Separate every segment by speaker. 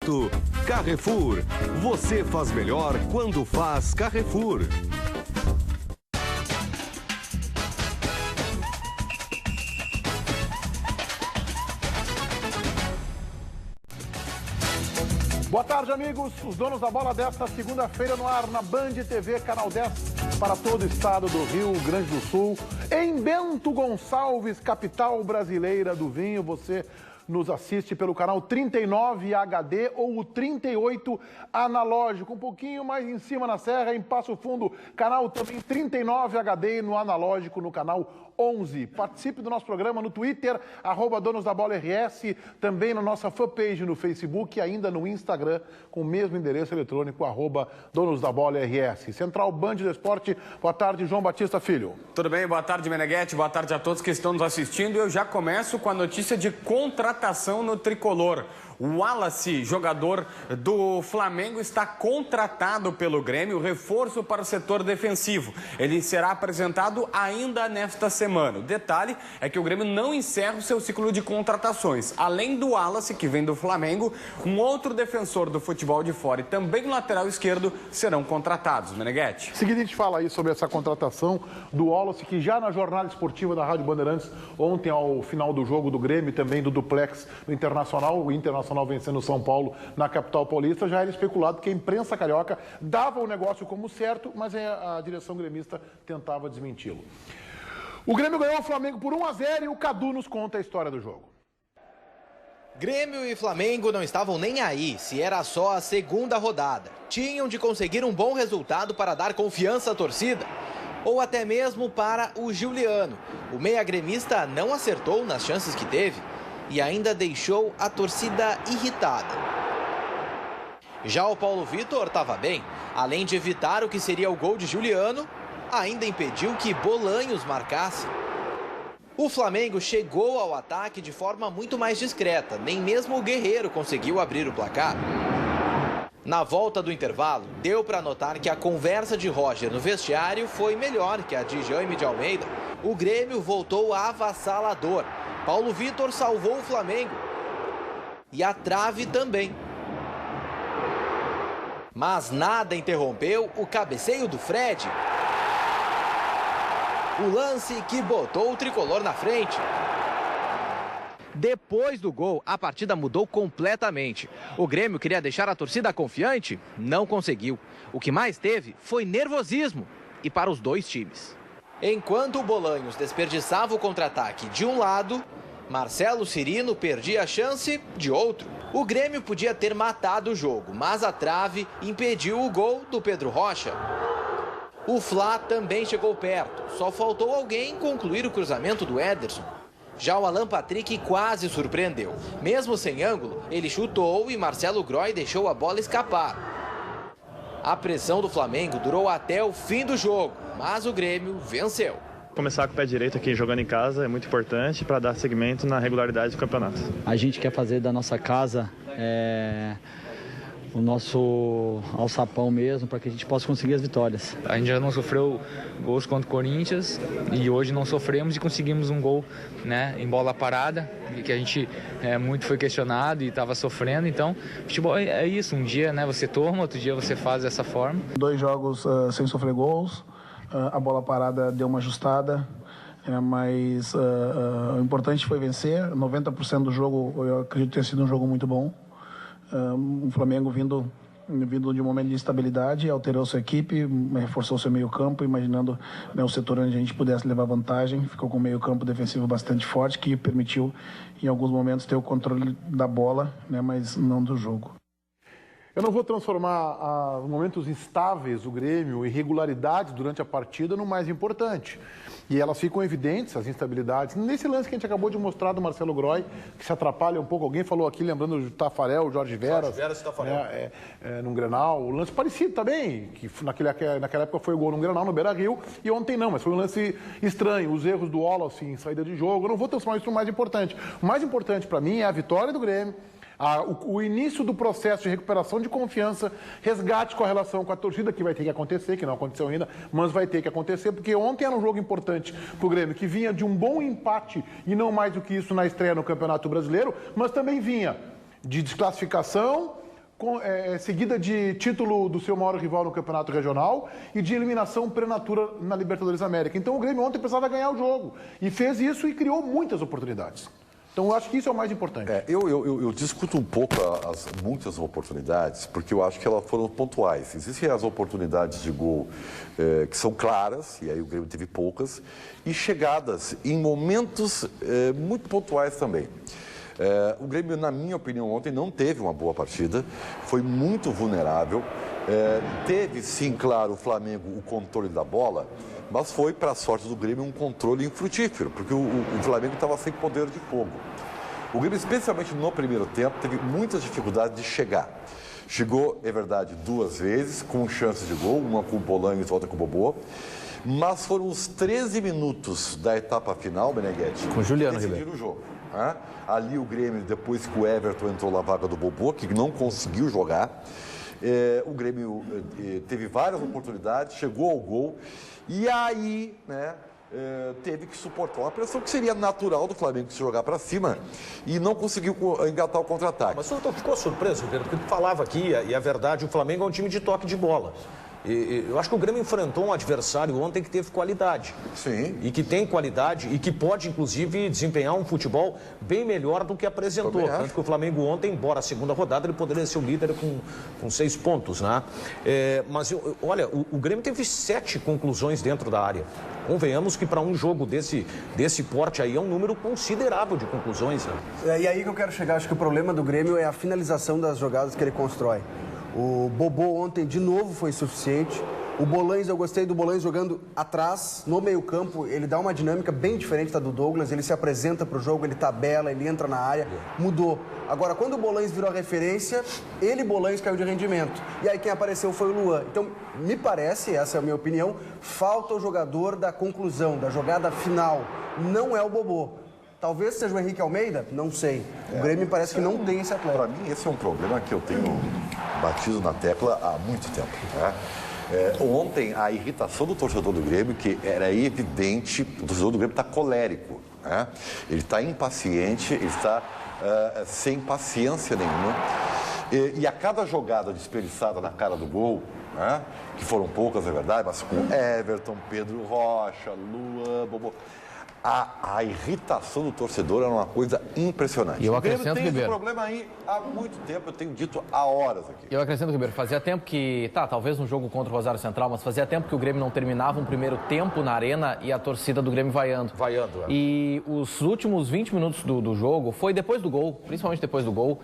Speaker 1: barato. Carrefour. Você faz melhor quando faz Carrefour.
Speaker 2: Boa tarde, amigos. Os donos da bola desta segunda-feira no ar na Band TV, canal 10, para todo o estado do Rio Grande do Sul. Em Bento Gonçalves, capital brasileira do vinho, você nos assiste pelo canal 39 HD ou o 38 analógico. Um pouquinho mais em cima na serra, em Passo Fundo, canal também 39 HD no analógico no canal 11. Participe do nosso programa no Twitter, @DonosDaBolaRS, também na nossa fanpage no Facebook e ainda no Instagram, com o mesmo endereço eletrônico, @DonosDaBolaRS. Central Band do Esporte, boa tarde, João Batista Filho.
Speaker 3: Tudo bem, boa tarde, Meneghetti, boa tarde a todos que estão nos assistindo. Eu já começo com a notícia de contratação no Tricolor. O Wallace, jogador do Flamengo, está contratado pelo Grêmio, reforço para o setor defensivo. Ele será apresentado ainda nesta semana. O detalhe é que o Grêmio não encerra o seu ciclo de contratações. Além do Wallace, que vem do Flamengo, um outro defensor do futebol de fora e também o lateral esquerdo serão contratados. Meneghetti.
Speaker 2: Em seguida a gente fala aí sobre essa contratação do Wallace, que já na jornada esportiva da Rádio Bandeirantes, ontem ao final do jogo do Grêmio e também do duplex do Internacional, o Internacional vencendo o São Paulo na capital paulista, já era especulado que a imprensa carioca dava o negócio como certo, mas a direção gremista tentava desmenti-lo. O Grêmio ganhou o Flamengo por 1-0 e o Cadu nos conta a história do jogo.
Speaker 4: Grêmio e Flamengo não estavam nem aí se era só a segunda rodada. Tinham de conseguir um bom resultado para dar confiança à torcida, ou até mesmo para o Giuliano. O meia gremista não acertou nas chances que teve e ainda deixou a torcida irritada. Já o Paulo Vitor estava bem. Além de evitar o que seria o gol de Giuliano, ainda impediu que Bolanhos marcasse. O Flamengo chegou ao ataque de forma muito mais discreta. Nem mesmo o Guerreiro conseguiu abrir o placar. Na volta do intervalo, deu para notar que a conversa de Roger no vestiário foi melhor que a de Jaime de Almeida. O Grêmio voltou avassalador. Paulo Vitor salvou o Flamengo. E a trave também. Mas nada interrompeu o cabeceio do Fred. O lance que botou o tricolor na frente. Depois do gol, a partida mudou completamente. O Grêmio queria deixar a torcida confiante? Não conseguiu. O que mais teve foi nervosismo. E para os dois times. Enquanto o Bolanhos desperdiçava o contra-ataque de um lado, Marcelo Cirino perdia a chance de outro. O Grêmio podia ter matado o jogo, mas a trave impediu o gol do Pedro Rocha. O Fla também chegou perto, só faltou alguém concluir o cruzamento do Ederson. Já o Alan Patrick quase surpreendeu. Mesmo sem ângulo, ele chutou e Marcelo Groy deixou a bola escapar. A pressão do Flamengo durou até o fim do jogo, mas o Grêmio venceu.
Speaker 5: Começar com o pé direito aqui jogando em casa é muito importante para dar seguimento na regularidade do campeonato.
Speaker 6: A gente quer fazer da nossa casa o nosso alçapão mesmo, para que a gente possa conseguir as vitórias.
Speaker 7: A gente já não sofreu gols contra o Corinthians e hoje não sofremos e conseguimos um gol, né, em bola parada, que a gente muito foi questionado e estava sofrendo. Então, futebol é isso, um dia, né, você toma, outro dia você faz dessa forma.
Speaker 8: 2 jogos sem sofrer gols, a bola parada deu uma ajustada, mas o importante foi vencer. 90% do jogo, eu acredito ter sido um jogo muito bom. O Flamengo vindo de um momento de instabilidade, alterou sua equipe, reforçou seu meio campo, imaginando, né, o setor onde a gente pudesse levar vantagem. Ficou com um meio campo defensivo bastante forte, que permitiu em alguns momentos ter o controle da bola, né, mas não do jogo.
Speaker 2: Eu não vou transformar momentos instáveis do Grêmio, irregularidades durante a partida, no mais importante. E elas ficam evidentes, as instabilidades. Nesse lance que a gente acabou de mostrar do Marcelo Groy, que se atrapalha um pouco. Alguém falou aqui, lembrando do Tafarel, o Jorge Veras. Num Grenal. O lance parecido também, que naquela época foi o gol num Grenal, no Beira-Rio, e ontem não, mas foi um lance estranho. Os erros do Wallace em saída de jogo. Eu não vou transformar isso no mais importante. O mais importante para mim é a vitória do Grêmio, o início do processo de recuperação de confiança, resgate com a relação com a torcida, que vai ter que acontecer, que não aconteceu ainda, mas vai ter que acontecer, porque ontem era um jogo importante para o Grêmio, que vinha de um bom empate, e não mais do que isso na estreia no Campeonato Brasileiro, mas também vinha de desclassificação, seguida de título do seu maior rival no campeonato regional e de eliminação prematura na Libertadores América. Então o Grêmio ontem precisava ganhar o jogo e fez isso e criou muitas oportunidades. Então eu acho que isso é o mais importante.
Speaker 9: Eu discuto um pouco as muitas oportunidades, porque eu acho que elas foram pontuais. Existem as oportunidades de gol que são claras, e aí o Grêmio teve poucas, e chegadas em momentos muito pontuais também. O Grêmio, na minha opinião, ontem não teve uma boa partida, foi muito vulnerável. Teve, sim, claro, o Flamengo o controle da bola, mas foi, para a sorte do Grêmio, um controle infrutífero, porque o Flamengo estava sem poder de fogo. O Grêmio, especialmente no primeiro tempo, teve muitas dificuldades de chegar. Chegou, é verdade, 2 vezes, com chances de gol, uma com o Bolanhos e outra com o Bobô. Mas foram os 13 minutos da etapa final, Meneghetti,
Speaker 10: com Juliano
Speaker 9: que decidiram o jogo. Ali o Grêmio, depois que o Everton entrou na vaga do Bobô, que não conseguiu jogar, o Grêmio teve várias oportunidades, chegou ao gol, e aí, teve que suportar uma pressão que seria natural do Flamengo se jogar para cima e não conseguiu engatar o contra-ataque.
Speaker 10: Mas você ficou surpreso, porque tu falava aqui, e a verdade, o Flamengo é um time de toque de bola. Eu acho que o Grêmio enfrentou um adversário ontem que teve qualidade.
Speaker 9: Sim.
Speaker 10: E que tem qualidade e que pode, inclusive, desempenhar um futebol bem melhor do que apresentou. Tanto que o Flamengo ontem, embora a segunda rodada, ele poderia ser o líder com 6 pontos, né? Mas, olha, o Grêmio teve 7 conclusões dentro da área. Convenhamos que para um jogo desse porte aí é um número considerável de conclusões, né?
Speaker 11: E aí que eu quero chegar. Acho que o problema do Grêmio é a finalização das jogadas que ele constrói. O Bobô ontem, de novo, foi insuficiente. O Bolanhos, eu gostei do Bolanhos jogando atrás, no meio-campo. Ele dá uma dinâmica bem diferente da do Douglas. Ele se apresenta para o jogo, ele tabela, ele entra na área. Mudou. Agora, quando o Bolanhos virou a referência, Bolanhos caiu de rendimento. E aí quem apareceu foi o Luan. Então, me parece, essa é a minha opinião, falta o jogador da conclusão, da jogada final. Não é o Bobô. Talvez seja o Henrique Almeida, não sei. O Grêmio parece que não tem esse atleta.
Speaker 9: Para mim, esse é um problema que eu tenho batido na tecla há muito tempo. Ontem, a irritação do torcedor do Grêmio, que era evidente, o torcedor do Grêmio está colérico. Ele está impaciente, ele está sem paciência nenhuma. E a cada jogada desperdiçada na cara do gol, que foram poucas, é verdade, mas com Everton, Pedro Rocha, Luan, Bobô... A irritação do torcedor era uma coisa impressionante.
Speaker 12: E eu acrescento,
Speaker 9: Ribeiro, tem esse problema aí há muito tempo, eu tenho dito há horas aqui.
Speaker 12: Eu acrescento, Ribeiro, fazia tempo que, talvez um jogo contra o Rosário Central, mas fazia tempo que o Grêmio não terminava um primeiro tempo na arena e a torcida do Grêmio vaiando. E os últimos 20 minutos do jogo, foi depois do gol, principalmente depois do gol,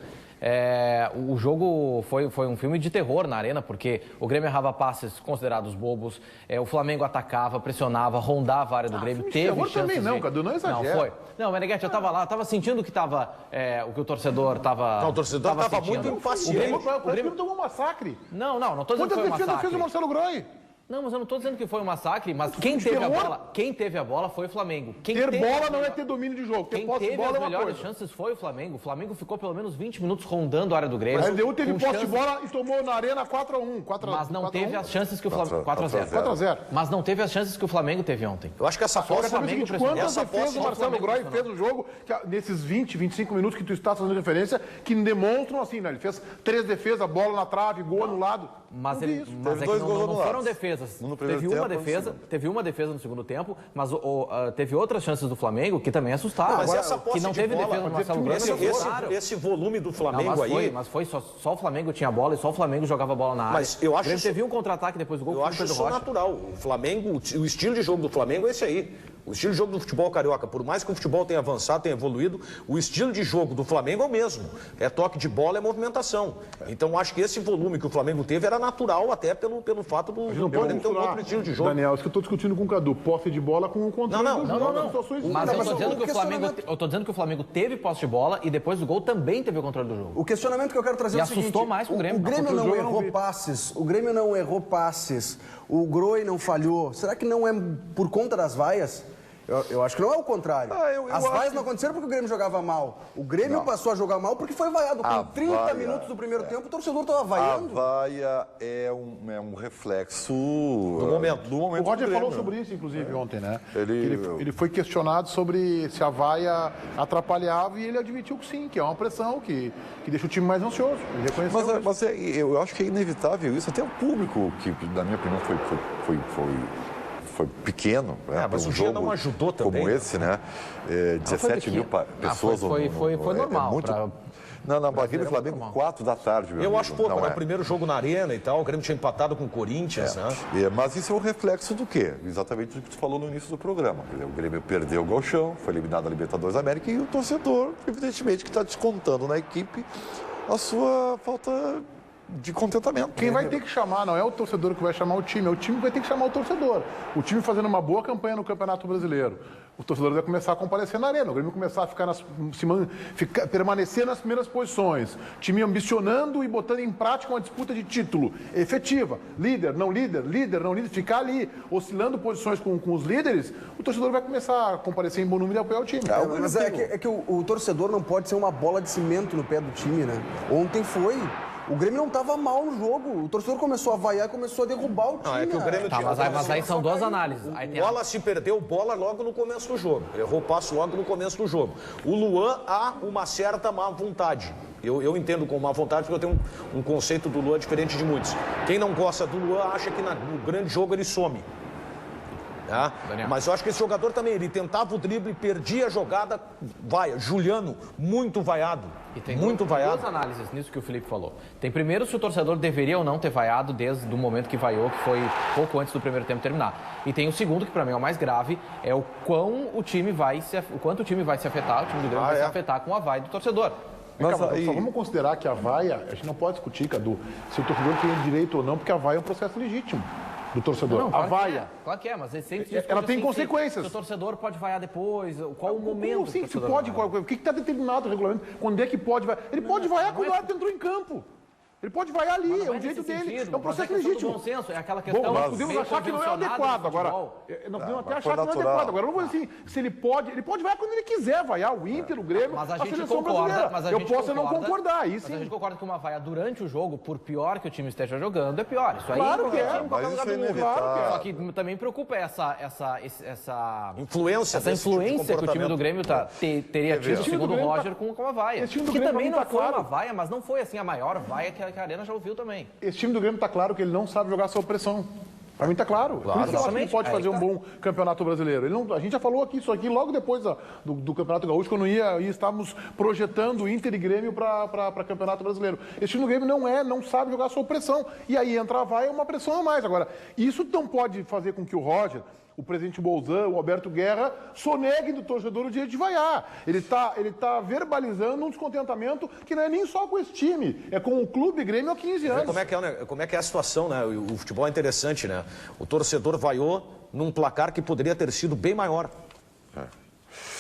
Speaker 12: o jogo foi um filme de terror na arena, porque o Grêmio errava passes considerados bobos, o Flamengo atacava, pressionava, rondava a área do Grêmio, teve chances
Speaker 2: também não, Cadu, não exagera.
Speaker 12: Não, Meneghetti, eu tava lá, tava sentindo que tava, o que o torcedor tava...
Speaker 10: Não, o torcedor tava muito impaciente.
Speaker 2: O Grêmio tomou um massacre.
Speaker 12: Não tô dizendo que foi um massacre.
Speaker 2: Quantas defesas fez o Marcelo Groi?
Speaker 12: Não, mas eu não estou dizendo que foi um massacre, mas quem teve a bola foi o Flamengo.
Speaker 2: Ter bola não é ter domínio de jogo.
Speaker 12: Quem teve as melhores chances foi o Flamengo. O Flamengo ficou pelo menos 20 minutos rondando a área do Grêmio.
Speaker 2: A LDU teve posse de bola e tomou na arena 4-1.
Speaker 12: Mas não teve as chances que o Flamengo... 4-0. Mas não teve as chances que o Flamengo teve ontem.
Speaker 10: Eu acho que essa posse...
Speaker 2: Quantas defesas o Marcelo Groi fez no jogo, nesses 20, 25 minutos que tu está fazendo referência, que demonstram assim, né? Ele fez 3 defesas, bola na trave, gol anulado.
Speaker 12: Mas é que não foram defesas. Teve uma defesa no segundo tempo, mas teve outras chances do Flamengo que também assustaram.
Speaker 10: Mas essa posse
Speaker 12: que não teve
Speaker 10: bola,
Speaker 12: defesa no Marcelo Groi.
Speaker 10: Esse volume do Flamengo
Speaker 12: mas foi só o Flamengo tinha bola e só o Flamengo jogava bola na área.
Speaker 10: Mas eu acho
Speaker 12: que teve um contra-ataque depois do gol.
Speaker 10: Eu acho isso natural. O Flamengo, o estilo de jogo do Flamengo é esse aí. O estilo de jogo do futebol carioca, por mais que o futebol tenha avançado, tenha evoluído, o estilo de jogo do Flamengo é o mesmo. É toque de bola, é movimentação. Então, acho que esse volume que o Flamengo teve era natural, até pelo fato do Flamengo ter um outro estilo de jogo.
Speaker 2: Daniel, isso que eu estou discutindo com o Cadu, posse de bola com o controle do jogo.
Speaker 12: Não. Mas eu estou dizendo que o Flamengo teve posse de bola e depois do gol também teve o controle do jogo.
Speaker 11: O questionamento que eu quero trazer é o seguinte...
Speaker 12: assustou mais com o Grêmio.
Speaker 11: O Grêmio não errou passes. O Grêmio não errou passes. O Groi não falhou. Será que não é por conta das vaias? Eu acho que não é o contrário. As vaias não aconteceram porque o Grêmio jogava mal. O Grêmio passou a jogar mal porque foi vaiado. Com 30 minutos do primeiro tempo, o torcedor estava vaiando.
Speaker 9: A vaia é um reflexo do momento.
Speaker 2: O Roger falou sobre isso, inclusive, ontem, né? Ele foi questionado sobre se a vaia atrapalhava e ele admitiu que sim, que é uma pressão que deixa o time mais ansioso. Ele reconheceu
Speaker 9: mas eu acho que é inevitável isso. Até o público, que na minha opinião foi pequeno, né?
Speaker 10: Mas o dia não ajudou também.
Speaker 9: Como esse, né? 17 mil pessoas.
Speaker 12: Foi normal.
Speaker 9: Na Brasília, Flamengo, 4 da tarde.
Speaker 10: Eu acho pouco, né? O primeiro jogo na Arena e tal, o Grêmio tinha empatado com o Corinthians, né?
Speaker 9: Mas isso é um reflexo do quê? Exatamente do que tu falou no início do programa. O Grêmio perdeu o Gauchão, foi eliminado da Libertadores da América e o torcedor, evidentemente, que está descontando na equipe a sua falta de contentamento.
Speaker 2: Quem vai ter que chamar não é o torcedor que vai chamar o time, é o time que vai ter que chamar o torcedor. O time fazendo uma boa campanha no Campeonato Brasileiro. O torcedor vai começar a comparecer na arena, o Grêmio começar a permanecer nas primeiras posições. Time ambicionando e botando em prática uma disputa de título efetiva. Líder, não líder, ficar ali, oscilando posições com os líderes, o torcedor vai começar a comparecer em bom número e apoiar o time.
Speaker 11: Mas é que o torcedor não pode ser uma bola de cimento no pé do time, né? Ontem foi. O Grêmio não estava mal no jogo. O torcedor começou a vaiar e começou a derrubar o time.
Speaker 10: É que o Grêmio
Speaker 12: mas aí são duas análises.
Speaker 10: O Wallace perdeu bola logo no começo do jogo. Errou passo logo no começo do jogo. O Luan há uma certa má vontade. Eu entendo com má vontade porque eu tenho um conceito do Luan diferente de muitos. Quem não gosta do Luan acha que no grande jogo ele some. Mas eu acho que esse jogador também, ele tentava o drible, perdia a jogada, vaia. Juliano, muito vaiado.
Speaker 12: E tem duas análises nisso que o Felipe falou. Tem primeiro se o torcedor deveria ou não ter vaiado desde o momento que vaiou, que foi pouco antes do primeiro tempo terminar. E tem o segundo, que para mim é o mais grave, é o quanto o time vai se afetar, o time do Grêmio vai se afetar com a vaia do torcedor.
Speaker 2: Mas só vamos considerar que a vaia, a gente não pode discutir, Cadu, se o torcedor tem direito ou não, porque a vaia é um processo legítimo do torcedor.
Speaker 12: Não,
Speaker 2: a vaia.
Speaker 12: Claro que é, mas sempre
Speaker 2: ela tem consequências.
Speaker 12: Se o torcedor pode vaiar depois, qual o momento?
Speaker 2: Sim, se pode, o que está determinado no regulamento? Quando é que pode vaiar? Ele pode vaiar quando o árbitro entrou em campo. Ele pode vaiar ali, é um direito dele, é um processo legítimo.
Speaker 12: Bom senso, é aquela questão.
Speaker 2: Bom, nós podemos achar que não é adequado agora. Nós podemos até achar que não é adequado. Agora, não vou dizer assim, se ele pode vaiar quando ele quiser vaiar, o Inter, o Grêmio, a seleção brasileira. Eu posso não concordar, aí sim.
Speaker 12: Mas a gente concorda que uma vaia durante o jogo, por pior que o time esteja jogando, é pior. Isso aí
Speaker 2: claro que é,
Speaker 9: mas isso é inevitável.
Speaker 12: Só que também preocupa essa
Speaker 10: influência
Speaker 12: que o time do Grêmio teria tido, segundo o Roger, com a vaia. Que também não foi uma vaia, mas não foi assim a maior vaia que a Arena já ouviu também.
Speaker 2: Esse time do Grêmio está claro que ele não sabe jogar sob pressão. Para mim está claro. Por isso que eu acho que ele pode fazer um bom campeonato brasileiro. A gente já falou isso aqui logo depois do Campeonato Gaúcho, quando estávamos projetando Inter e Grêmio para Campeonato Brasileiro. Esse time do Grêmio não sabe jogar sob pressão. E aí entra a vaia, uma pressão a mais. Agora, isso não pode fazer com que o Roger, o presidente Bolzan, o Alberto Guerra, soneguem do torcedor o direito de vaiar. Ele tá verbalizando um descontentamento que não é nem só com esse time, é com o clube Grêmio há 15 anos.
Speaker 10: Como é que é a situação, né? O futebol é interessante, né? O torcedor vaiou num placar que poderia ter sido bem maior.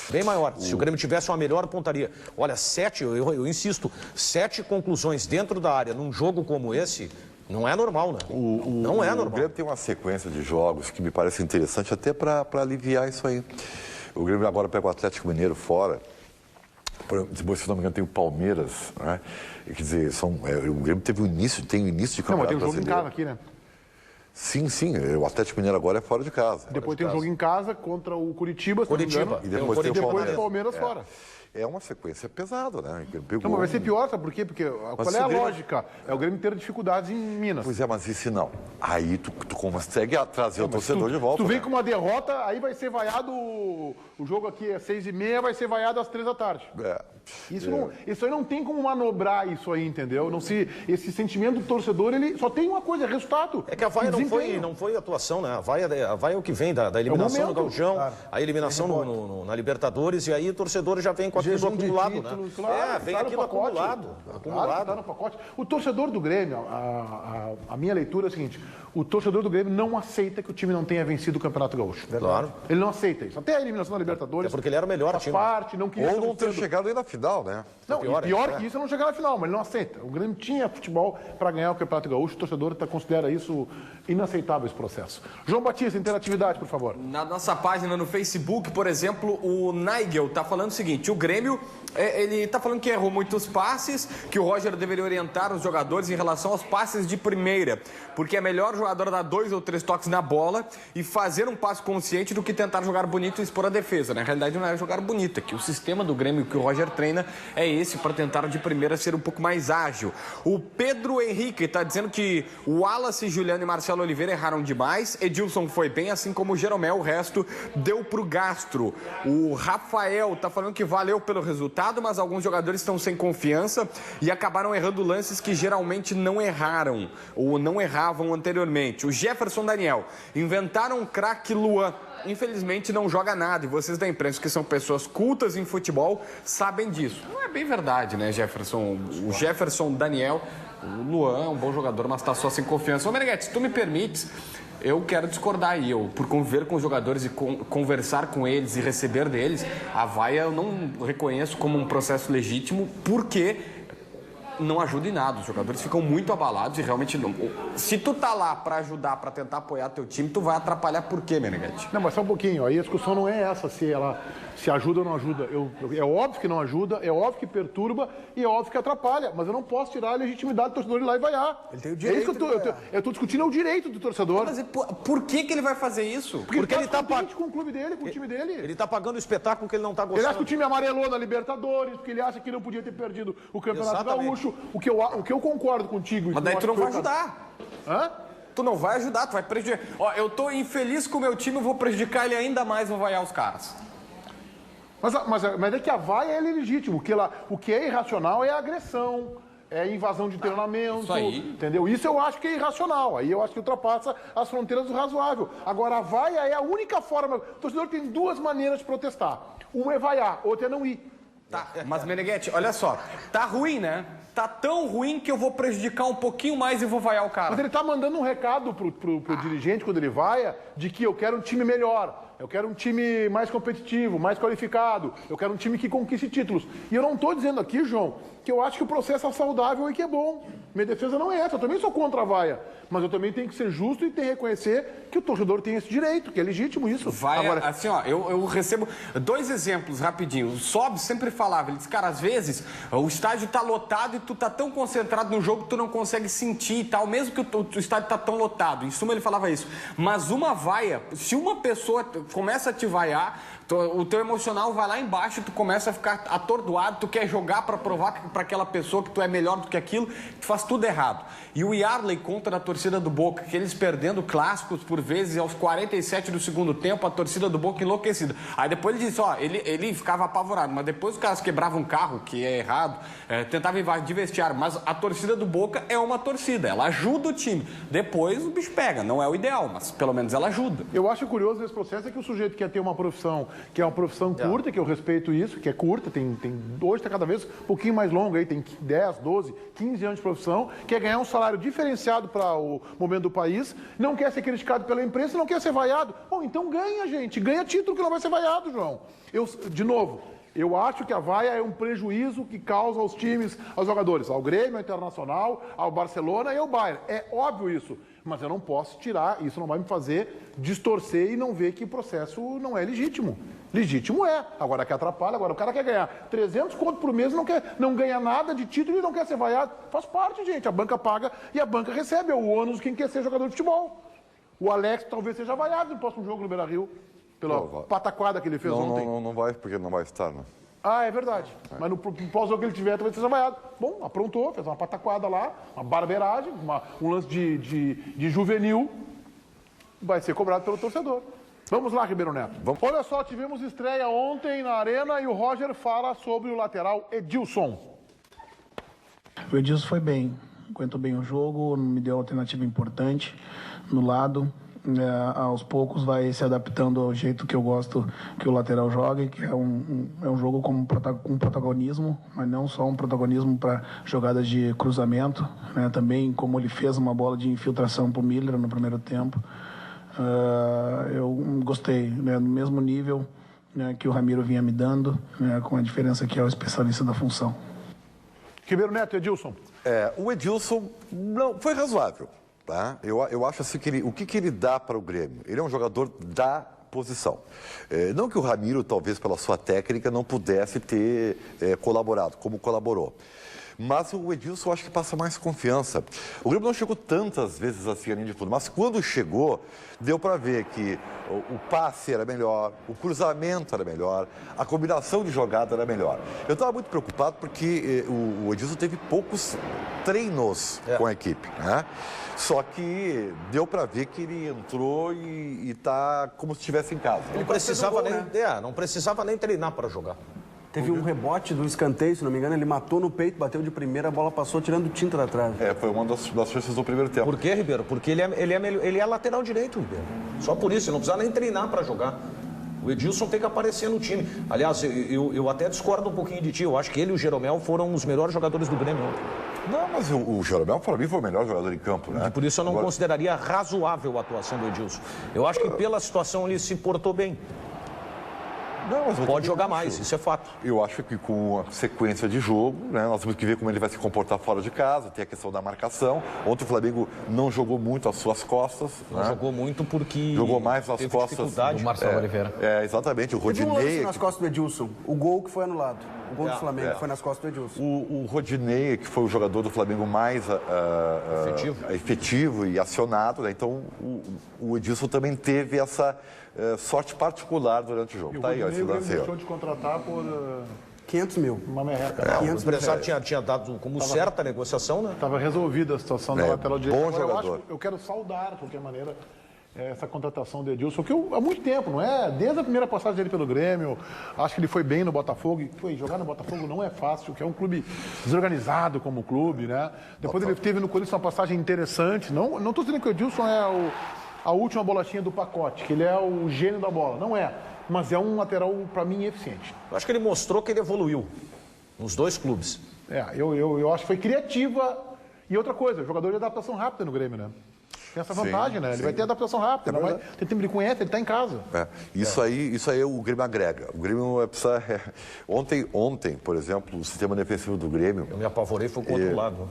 Speaker 10: Bem maior, se o Grêmio tivesse uma melhor pontaria. Olha, eu insisto, 7 conclusões dentro da área num jogo como esse. Não é normal, né? Não é normal.
Speaker 9: O Grêmio tem uma sequência de jogos que me parece interessante até para aliviar isso aí. O Grêmio agora pega o Atlético Mineiro fora. Se não me engano, tem o Palmeiras, né? Quer dizer, o Grêmio tem o início de campeonato brasileiro.
Speaker 2: Não, mas tem um jogo em casa aqui, né?
Speaker 9: Sim. O Atlético Mineiro agora é fora de casa.
Speaker 2: Depois tem um jogo em casa contra o Curitiba.
Speaker 9: E depois tem
Speaker 2: o Palmeiras fora.
Speaker 9: É uma sequência pesada, né?
Speaker 2: Não, mas vai ser pior, sabe por quê? Porque qual é a lógica? É o Grêmio ter dificuldades em Minas.
Speaker 9: Pois é, mas e se não? Aí tu consegue trazer o torcedor de volta.
Speaker 2: Tu vem com uma derrota, aí vai ser vaiado, o jogo aqui é 6h30, vai ser vaiado às 3 da tarde. Isso aí não tem como manobrar isso aí, entendeu? Esse sentimento do torcedor, ele só tem uma coisa, é resultado.
Speaker 10: É que a vaia não foi atuação, né? A vaia é o que vem da eliminação no Gauchão, a eliminação na Libertadores, e aí o torcedor já vem com tudo
Speaker 11: Jejum de
Speaker 10: acumulado,
Speaker 11: títulos,
Speaker 10: né?
Speaker 2: Claro,
Speaker 10: Vem
Speaker 2: tá no
Speaker 10: aquilo
Speaker 2: pacote.
Speaker 10: acumulado.
Speaker 2: Claro, tá no pacote. O torcedor do Grêmio, a minha leitura é a seguinte: o torcedor do Grêmio não aceita que o time não tenha vencido o Campeonato Gaúcho.
Speaker 10: Claro.
Speaker 2: Ele não aceita isso. Até a eliminação da Libertadores.
Speaker 10: É porque ele era o melhor
Speaker 2: faz
Speaker 10: time.
Speaker 2: parte, não queria.
Speaker 9: Ou não ter chegado aí na final, né?
Speaker 2: Não,
Speaker 9: pior,
Speaker 2: pior que isso é não chegar na final, mas ele não aceita. O Grêmio tinha futebol para ganhar o Campeonato Gaúcho, o torcedor considera isso inaceitável, esse processo. João Batista, interatividade, por favor.
Speaker 3: Na nossa página no Facebook, por exemplo, o Nigel tá falando o seguinte: o Grêmio, ele tá falando que errou muitos passes, que o Roger deveria orientar os jogadores em relação aos passes de primeira, porque é melhor o jogador dar 2 ou 3 toques na bola e fazer um passe consciente do que tentar jogar bonito e expor a defesa. Na realidade não é jogar bonito, é que o sistema do Grêmio que o Roger treina é esse, para tentar de primeira ser um pouco mais ágil. O Pedro Henrique tá dizendo que o Wallace, Juliano e Marcelo Oliveira erraram demais, Edilson foi bem, assim como o Jeromel, o resto deu pro gastro. O Rafael tá falando que valeu pelo resultado, mas alguns jogadores estão sem confiança e acabaram errando lances que geralmente não erraram ou não erravam anteriormente. O Jefferson Daniel: inventaram um craque Luan, infelizmente não joga nada, e vocês da imprensa, que são pessoas cultas em futebol, sabem disso. Não é bem verdade, né, Jefferson? O Jefferson Daniel, o Luan é um bom jogador, mas tá só sem confiança. Ô, Meneghetti, se tu me permites, eu quero discordar aí. Eu, por conviver com os jogadores e conversar com eles e receber deles, a vaia eu não reconheço como um processo legítimo, porque não ajuda em nada. Os jogadores ficam muito abalados e realmente não. Se tu tá lá para ajudar, para tentar apoiar teu time, tu vai atrapalhar por quê, Meneghetti?
Speaker 2: Não, mas só um pouquinho. Aí a discussão não é essa, se ela se ajuda ou não ajuda. É óbvio que não ajuda, é óbvio que perturba e é óbvio que atrapalha. Mas eu não posso tirar a legitimidade do torcedor ir lá e vaiar.
Speaker 11: Ele tem o direito.
Speaker 2: É isso que eu tô discutindo, é o direito do torcedor.
Speaker 3: Mas por que ele vai fazer isso?
Speaker 2: Porque ele tá com o clube dele, com o time dele.
Speaker 10: Ele tá pagando o espetáculo que ele não tá
Speaker 2: Ele
Speaker 10: gostando.
Speaker 2: acha que o time amarelou na Libertadores, porque ele acha que não podia ter perdido o Campeonato Gaúcho. O que eu concordo contigo.
Speaker 3: Mas daí tu não vai ajudar.
Speaker 2: Hã?
Speaker 3: Tu não vai ajudar, tu vai prejudicar. Ó, eu tô infeliz com o meu time, eu vou prejudicar ele ainda mais, vou vaiar os caras.
Speaker 2: Mas é que a vaia é legítimo. O que é irracional é a agressão, é a invasão de treinamento.
Speaker 3: Isso aí.
Speaker 2: Entendeu? Isso eu acho que é irracional. Aí eu acho que ultrapassa as fronteiras do razoável. Agora, a vaia é a única forma. O torcedor tem 2 maneiras de protestar. Uma é vaiar, outra é não ir.
Speaker 3: Tá, mas Meneghetti, olha só, tá ruim, né? Tá tão ruim que eu vou prejudicar um pouquinho mais e vou vaiar o cara.
Speaker 2: Mas ele tá mandando um recado pro dirigente, quando ele vaia, de que eu quero um time melhor. Eu quero um time mais competitivo, mais qualificado. Eu quero um time que conquiste títulos. E eu não estou dizendo aqui, João, que eu acho que o processo é saudável e que é bom. Minha defesa não é essa. Eu também sou contra a vaia. Mas eu também tenho que ser justo e ter que reconhecer que o torcedor tem esse direito, que é legítimo isso.
Speaker 3: Agora, assim, ó, eu recebo 2 exemplos rapidinho. O Sob sempre falava, ele disse, cara, às vezes o estádio tá lotado e tu tá tão concentrado no jogo que tu não consegue sentir e tal, mesmo que o estádio tá tão lotado. Em suma, ele falava isso. Mas uma vaia, se uma pessoa começa a te vaiar, o teu emocional vai lá embaixo, tu começa a ficar atordoado, tu quer jogar para provar para aquela pessoa que tu é melhor do que aquilo, tu faz tudo errado. E o Yarley conta na torcida do Boca, que eles perdendo clássicos por vezes, aos 47 do segundo tempo, a torcida do Boca enlouquecida. Aí depois ele disse, ó, ele ficava apavorado, mas depois os caras quebravam um carro, que é errado, tentava invadir vestiário, mas a torcida do Boca é uma torcida, ela ajuda o time. Depois o bicho pega, não é o ideal, mas pelo menos ela ajuda.
Speaker 2: Eu acho curioso nesse processo é que o sujeito quer ter uma profissão, que é uma profissão curta, que eu respeito isso, que é curta, hoje está cada vez um pouquinho mais longa, aí, tem 10, 12, 15 anos de profissão, quer ganhar um salário diferenciado para o momento do país, não quer ser criticado pela imprensa, não quer ser vaiado. Bom, então ganha, gente, ganha título que não vai ser vaiado, João. De novo, eu acho que a vaia é um prejuízo que causa aos times, aos jogadores, ao Grêmio, ao Internacional, ao Barcelona e ao Bayern. É óbvio isso. Mas eu não posso tirar, isso não vai me fazer distorcer e não ver que o processo não é legítimo. Legítimo é. Agora que atrapalha, agora o cara quer ganhar 300 conto por mês, não ganha nada de título e não quer ser vaiado. Faz parte, gente. A banca paga e a banca recebe. É o ônus de quem quer ser jogador de futebol. O Alex talvez seja vaiado no próximo jogo no Beira-Rio, pela pataquada que ele fez ontem.
Speaker 9: Não vai, porque não vai estar, né?
Speaker 2: Ah, é verdade. Mas no pós-jogo que ele tiver, talvez seja vaiado. Bom, aprontou, fez uma pataquada lá, uma barbeiragem, um lance de juvenil. Vai ser cobrado pelo torcedor. Vamos lá, Ribeiro Neto. Olha só, tivemos estreia ontem na Arena e o Roger fala sobre o lateral Edilson.
Speaker 8: O Edilson foi bem, aguentou bem o jogo, me deu alternativa importante no lado. aos poucos vai se adaptando ao jeito que eu gosto que o lateral jogue, que é um jogo com protagonismo, mas não só um protagonismo para jogadas de cruzamento, né? Também como ele fez uma bola de infiltração para o Miller no primeiro tempo. Eu gostei, né? No mesmo nível, né, que o Ramiro vinha me dando, né, com a diferença que é o especialista da função.
Speaker 2: Ribeiro Neto, Edilson.
Speaker 9: O Edilson não, foi razoável. Tá? Eu acho assim que o que ele dá para o Grêmio? Ele é um jogador da posição. Não que o Ramiro, talvez pela sua técnica, não pudesse ter colaborado, como colaborou. Mas o Edilson, eu acho que passa mais confiança. O Grêmio não chegou tantas vezes assim a linha de fundo, mas quando chegou, deu para ver que o passe era melhor, o cruzamento era melhor, a combinação de jogada era melhor. Eu estava muito preocupado porque o Edilson teve poucos treinos com a equipe, né? Só que deu para ver que ele entrou e está como se estivesse em casa.
Speaker 10: Ele não precisava nem treinar para jogar.
Speaker 11: Teve um rebote do escanteio, se não me engano, ele matou no peito, bateu de primeira, a bola passou tirando tinta da trave.
Speaker 9: Foi uma das chances do primeiro tempo.
Speaker 10: Por quê, Ribeiro? Porque ele é lateral direito, Ribeiro. Só por isso, ele não precisa nem treinar para jogar. O Edilson tem que aparecer no time. Aliás, eu até discordo um pouquinho de ti. Eu acho que ele e o Jeromel foram os melhores jogadores do Grêmio ontem.
Speaker 9: Não, mas o Jeromel, para mim, foi o melhor jogador em campo, né?
Speaker 10: E por isso eu não consideraria razoável a atuação do Edilson. Eu acho que pela situação ele se portou bem.
Speaker 9: Não, mas
Speaker 10: pode jogar mais, isso é fato.
Speaker 9: Eu acho que com a sequência de jogo, né, nós temos que ver como ele vai se comportar fora de casa, tem a questão da marcação. Ontem o Flamengo não jogou muito às suas costas.
Speaker 10: Não jogou muito porque
Speaker 9: jogou mais nas costas
Speaker 12: do Marcelo Oliveira.
Speaker 9: Exatamente, o Rodinei.
Speaker 11: Teve um lance nas costas do Edilson, o gol que foi anulado. O gol do Flamengo foi nas costas do Edilson.
Speaker 9: O Rodinei, que foi o jogador do Flamengo mais efetivo e acionado, né? Então o Edilson também teve essa sorte particular durante o jogo.
Speaker 2: Tá aí, ó, esse lance deixou de contratar por
Speaker 11: 500 mil.
Speaker 2: Uma merreca.
Speaker 10: O empresário tinha dado como certa a negociação, né?
Speaker 2: Estava resolvida a situação da lateral direita.
Speaker 9: Bom jogador.
Speaker 2: Eu quero saudar, de qualquer maneira, essa contratação do Edilson, que há muito tempo, não é? Desde a primeira passagem dele pelo Grêmio, acho que ele foi bem no Botafogo. Jogar no Botafogo não é fácil, que é um clube desorganizado como clube, né? Depois ele teve no Corinthians uma passagem interessante. Não estou dizendo que o Edilson é a última bolachinha do pacote, que ele é o gênio da bola. Não é, mas é um lateral, para mim, eficiente.
Speaker 10: Eu acho que ele mostrou que ele evoluiu nos dois clubes.
Speaker 2: Eu acho que foi criativa. E outra coisa, jogador de adaptação rápida no Grêmio, né? Tem essa vantagem, né? Ele vai ter adaptação rápida, não vai ter tempo de conhecer, ele está em casa.
Speaker 9: Isso aí o Grêmio agrega. O Grêmio precisa... Ontem, por exemplo, o sistema defensivo do Grêmio...
Speaker 10: Eu me apavorei, foi controlado.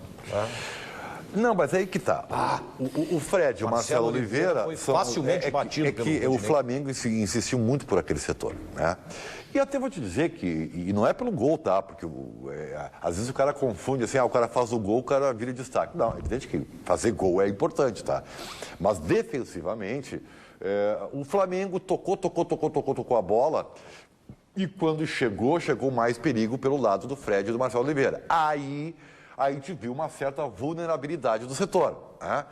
Speaker 9: Não, mas aí que tá. O Fred e o Marcelo Oliveira
Speaker 10: foi facilmente batido pelo
Speaker 9: que o Flamengo insistiu muito por aquele setor, né? E até vou te dizer que, e não é pelo gol, tá? Porque às vezes o cara confunde assim, o cara faz o gol, o cara vira destaque. Não, é evidente que fazer gol é importante, tá? Mas defensivamente, o Flamengo tocou a bola e quando chegou mais perigo pelo lado do Fred e do Marcelo Oliveira. Aí a gente viu uma certa vulnerabilidade do setor. Né?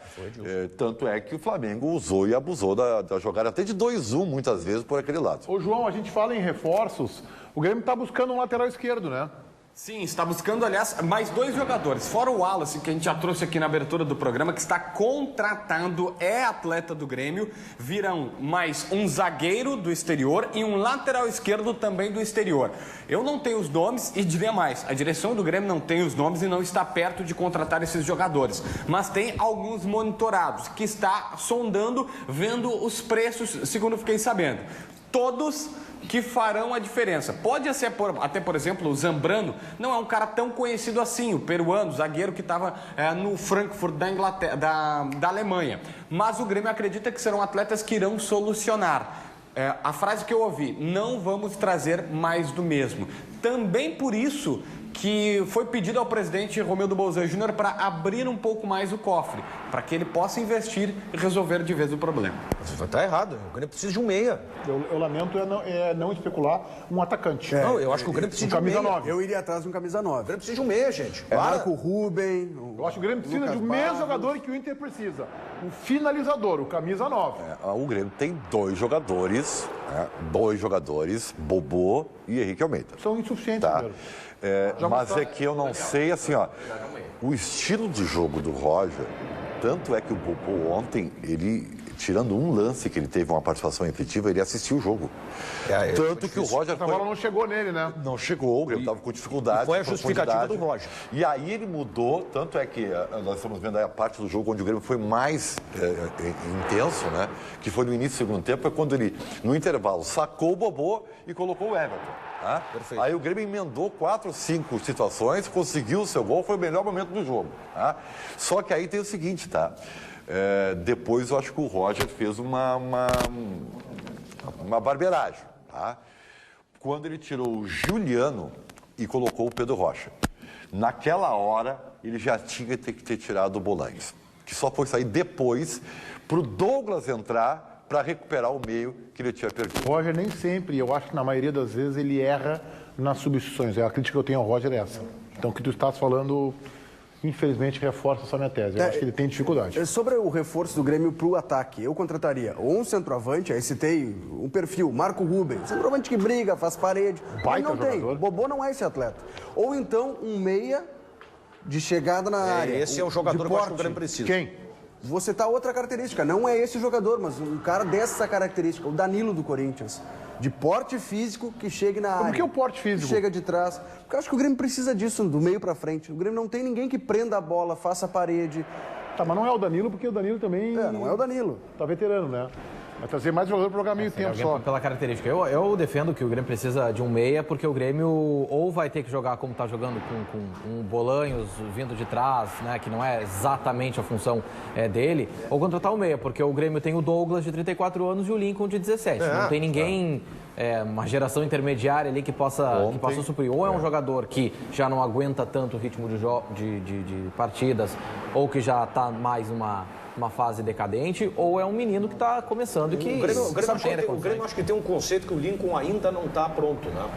Speaker 9: Tanto é que o Flamengo usou e abusou da jogada até de 2-1 muitas vezes por aquele lado.
Speaker 2: Ô João, a gente fala em reforços, o Grêmio está buscando um lateral esquerdo, né?
Speaker 3: Sim, está buscando, aliás, mais 2 jogadores. Fora o Wallace, que a gente já trouxe aqui na abertura do programa, que está contratando, é atleta do Grêmio. Virão mais um zagueiro do exterior e um lateral esquerdo também do exterior. Eu não tenho os nomes e diria mais, a direção do Grêmio não tem os nomes e não está perto de contratar esses jogadores. Mas tem alguns monitorados que está sondando, vendo os preços, segundo fiquei sabendo. Todos que farão a diferença. Pode ser até, por exemplo, o Zambrano não é um cara tão conhecido assim, o peruano, o zagueiro que estava no Frankfurt da Inglaterra, da Alemanha. Mas o Grêmio acredita que serão atletas que irão solucionar. A frase que eu ouvi, não vamos trazer mais do mesmo. Também por isso que foi pedido ao presidente Romildo Bolzan Júnior para abrir um pouco mais o cofre, para que ele possa investir e resolver de vez o problema.
Speaker 10: Está errado, o Grêmio precisa de um meia.
Speaker 2: Eu lamento não especular um atacante.
Speaker 10: Não, eu acho que o Grêmio precisa de um
Speaker 11: camisa
Speaker 10: meia.
Speaker 11: 9. Eu iria atrás de um camisa 9.
Speaker 10: O Grêmio precisa de um meia, gente.
Speaker 11: Marco Ruben.
Speaker 2: Eu acho que o Grêmio precisa de um mesmo jogador que o Inter precisa. Um finalizador, o camisa 9.
Speaker 9: O Grêmio tem 2 jogadores, Bobô e Henrique Almeida.
Speaker 2: São insuficientes,
Speaker 9: tá? Mas é que eu não sei, assim, o estilo de jogo do Roger, tanto é que o Bobô ontem, ele tirando um lance que ele teve uma participação efetiva, ele assistiu o jogo. Tanto que o Roger...
Speaker 2: A bola não chegou nele, né?
Speaker 9: Não chegou, o Grêmio estava com dificuldade.
Speaker 10: E foi a justificativa do Roger.
Speaker 9: E aí ele mudou, tanto é que nós estamos vendo aí a parte do jogo onde o Grêmio foi mais intenso, né? Que foi no início do segundo tempo, é quando ele, no intervalo, sacou o Bobô e colocou o Everton. Tá? Aí o Grêmio emendou 4 ou 5 situações, conseguiu o seu gol, foi o melhor momento do jogo. Tá? Só que aí tem o seguinte, tá? Depois eu acho que o Roger fez uma barbeiragem, tá? Quando ele tirou o Juliano e colocou o Pedro Rocha. Naquela hora, ele já tinha que ter tirado o Bolanhos, que só foi sair depois para o Douglas entrar para recuperar o meio que ele tinha perdido.
Speaker 2: O Roger nem sempre, eu acho que na maioria das vezes, ele erra nas substituições. A crítica que eu tenho ao Roger é essa. Então, o que tu estás falando, infelizmente, reforça essa minha tese. Eu acho que ele tem dificuldade.
Speaker 11: Sobre o reforço do Grêmio para o ataque, eu contrataria ou um centroavante, aí citei um perfil, Marco Rubens, centroavante que briga, faz parede.
Speaker 2: Baita
Speaker 11: não tem,
Speaker 2: jogador.
Speaker 11: Bobô não é esse atleta. Ou então um meia de chegada na área.
Speaker 10: Esse é o jogador que eu acho que o Grêmio precisa.
Speaker 2: Quem?
Speaker 11: Vou citar outra característica, não é esse jogador, mas um cara dessa característica, o Danilo do Corinthians. De porte físico que chegue na área.
Speaker 2: Por que o porte físico?
Speaker 11: Que chega de trás. Porque eu acho que o Grêmio precisa disso, do meio pra frente. O Grêmio não tem ninguém que prenda a bola, faça a parede.
Speaker 2: Tá, mas não é o Danilo, porque o Danilo também...
Speaker 11: não é o Danilo.
Speaker 2: Tá veterano, né? Vai trazer mais jogador para jogar meio tempo só.
Speaker 12: Pela característica. Eu defendo que o Grêmio precisa de um meia, porque o Grêmio ou vai ter que jogar como está jogando com um Bolanhos vindo de trás, né, que não é exatamente a função dele, ou contratar um meia, porque o Grêmio tem o Douglas de 34 anos e o Lincoln de 17. Não tem ninguém, uma geração intermediária ali que possa suprir. Ou é um jogador que já não aguenta tanto o ritmo de partidas, ou que já está mais uma fase decadente, ou é um menino que está começando e que
Speaker 10: o Grêmio acho que tem um conceito que o Lincoln ainda não está pronto, né?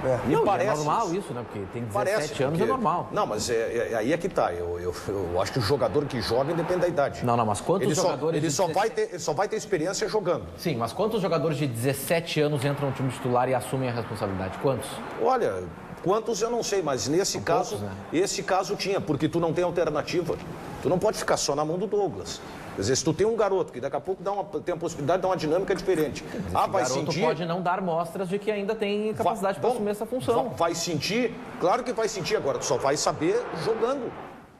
Speaker 12: É normal isso, né? Porque tem 17 anos, é normal.
Speaker 10: Não, mas aí é que tá. Eu acho que o jogador que joga independe da idade.
Speaker 12: Não, mas quantos jogadores...
Speaker 10: Ele só vai ter experiência jogando.
Speaker 12: Sim, mas quantos jogadores de 17 anos entram no time titular e assumem a responsabilidade? Quantos?
Speaker 10: Olha... Quantos eu não sei, mas nesse caso, poucos, né? Esse caso tinha, porque tu não tem alternativa. Tu não pode ficar só na mão do Douglas. Quer dizer, se tu tem um garoto que daqui a pouco tem a possibilidade de dar uma dinâmica diferente.
Speaker 12: Vai sentir... pode não dar mostras de que ainda tem capacidade para assumir essa função.
Speaker 10: Vai sentir, claro que vai sentir agora, tu só vai saber jogando.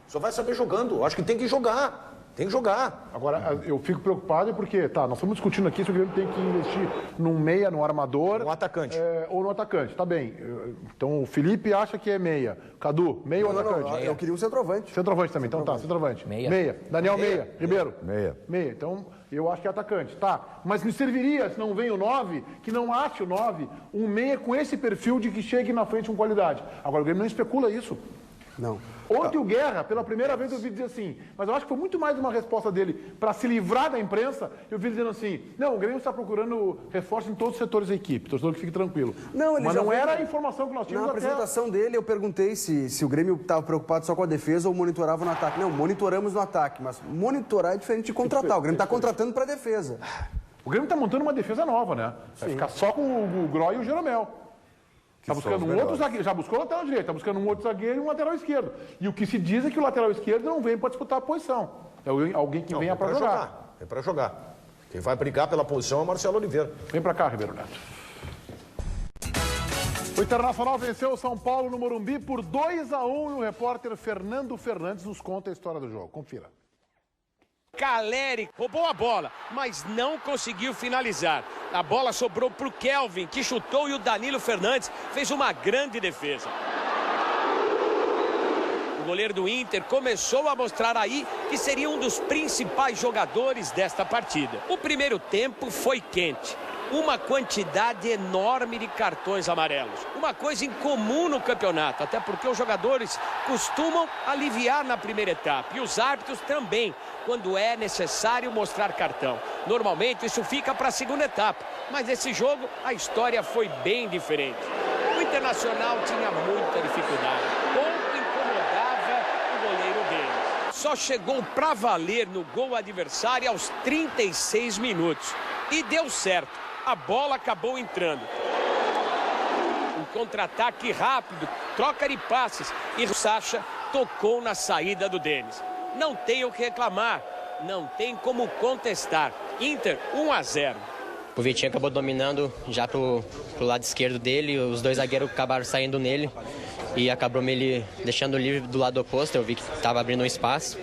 Speaker 10: Só vai saber jogando. Acho que tem que jogar. Tem que jogar.
Speaker 2: Agora, eu fico preocupado porque, nós estamos discutindo aqui se o Grêmio tem que investir num meia, num armador.
Speaker 10: No atacante.
Speaker 2: Ou no atacante, tá bem. Então, o Felipe acha que é meia. Cadu, meia ou atacante?
Speaker 11: Não, eu queria um centroavante.
Speaker 2: Centroavante também, então tá, centroavante.
Speaker 12: Meia.
Speaker 2: Daniel Meia. Ribeiro.
Speaker 9: Meia.
Speaker 2: Então, eu acho que é atacante. Tá, mas me serviria, se não vem o 9, que não ache o 9, um meia com esse perfil de que chegue na frente com qualidade. Agora, o Grêmio não especula isso.
Speaker 11: Não.
Speaker 2: Ontem o Guerra, pela primeira vez eu ouvi dizer assim, mas eu acho que foi muito mais uma resposta dele para se livrar da imprensa. Eu vi dizendo assim, não, o Grêmio está procurando reforço em todos os setores da equipe, torcedor que fique tranquilo. Mas não era a informação que nós tínhamos.
Speaker 11: Na apresentação dele eu perguntei se o Grêmio estava preocupado só com a defesa ou monitorava no ataque. Não, monitoramos no ataque, mas monitorar é diferente de contratar. O Grêmio está contratando para a defesa.
Speaker 2: O Grêmio está montando uma defesa nova, né? Vai ficar só com o Groy e o Jeromel. Está buscando um outro zagueiro, já buscou o lateral direito, está buscando um outro zagueiro e um lateral esquerdo. E o que se diz é que o lateral esquerdo não vem para disputar a posição. É alguém que venha para jogar.
Speaker 10: É para jogar. Quem vai brigar pela posição é o Marcelo Oliveira.
Speaker 2: Vem para cá, Ribeiro Neto. O Internacional venceu o São Paulo no Morumbi por 2-1 e o repórter Fernando Fernandes nos conta a história do jogo. Confira.
Speaker 13: Caleri roubou a bola, mas não conseguiu finalizar. A bola sobrou para o Kelvin, que chutou, e o Danilo Fernandes fez uma grande defesa. O goleiro do Inter começou a mostrar aí que seria um dos principais jogadores desta partida. O primeiro tempo foi quente. Uma quantidade enorme de cartões amarelos. Uma coisa incomum no campeonato, até porque os jogadores costumam aliviar na primeira etapa. E os árbitros também, quando é necessário mostrar cartão. Normalmente isso fica para a segunda etapa. Mas nesse jogo a história foi bem diferente. O Internacional tinha muita dificuldade. Pouco incomodava o goleiro dele. Só chegou para valer no gol adversário aos 36 minutos. E deu certo. A bola acabou entrando. Um contra-ataque rápido, troca de passes. E o Sacha tocou na saída do Denis. Não tem o que reclamar, não tem como contestar. Inter 1-0.
Speaker 14: O Vitinho acabou dominando já pro lado esquerdo dele, os dois zagueiros acabaram saindo nele e acabou ele deixando livre do lado oposto. Eu vi que estava abrindo um espaço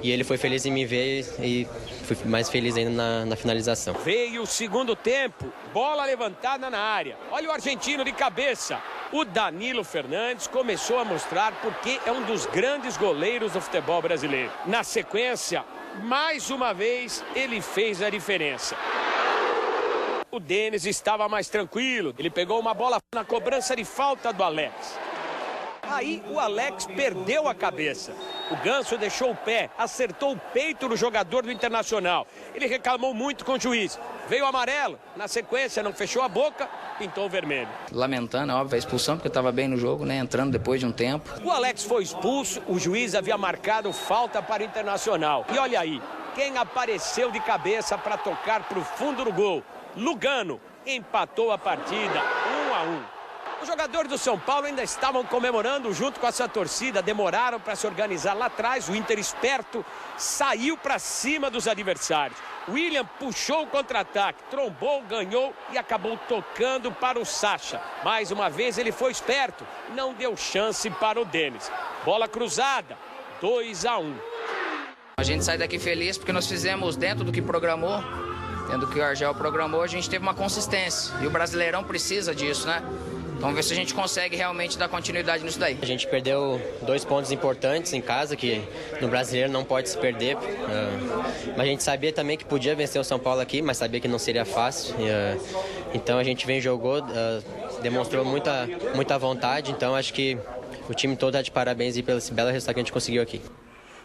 Speaker 14: e ele foi feliz em me ver e fui mais feliz ainda na finalização.
Speaker 13: Veio o segundo tempo, bola levantada na área. Olha o argentino de cabeça. O Danilo Fernandes começou a mostrar porque é um dos grandes goleiros do futebol brasileiro. Na sequência, mais uma vez, ele fez a diferença. O Denis estava mais tranquilo. Ele pegou uma bola na cobrança de falta do Alex. Aí o Alex perdeu a cabeça. O Ganso deixou o pé, acertou o peito no jogador do Internacional. Ele reclamou muito com o juiz. Veio o amarelo, na sequência não fechou a boca, pintou o vermelho.
Speaker 15: Lamentando, óbvio, a expulsão, porque estava bem no jogo, né? Entrando depois de um tempo.
Speaker 13: O Alex foi expulso, o juiz havia marcado falta para o Internacional. E olha aí, quem apareceu de cabeça para tocar para o fundo do gol? Lugano empatou a partida 1-1. Os jogadores do São Paulo ainda estavam comemorando junto com essa torcida, demoraram para se organizar lá atrás. O Inter esperto saiu para cima dos adversários. William puxou o contra-ataque, trombou, ganhou e acabou tocando para o Sacha. Mais uma vez ele foi esperto, não deu chance para o Denis. Bola cruzada, 2-1.
Speaker 15: A gente sai daqui feliz porque nós fizemos dentro do que programou, dentro do que o Argel programou, a gente teve uma consistência. E o Brasileirão precisa disso, né? Vamos ver se a gente consegue realmente dar continuidade nisso daí.
Speaker 14: A gente perdeu 2 pontos importantes em casa, que no Brasileiro não pode se perder. Mas a gente sabia também que podia vencer o São Paulo aqui, mas sabia que não seria fácil. Então a gente vem, jogou, demonstrou muita vontade. Então acho que o time todo está de parabéns e pelo esse belo resultado que a gente conseguiu aqui.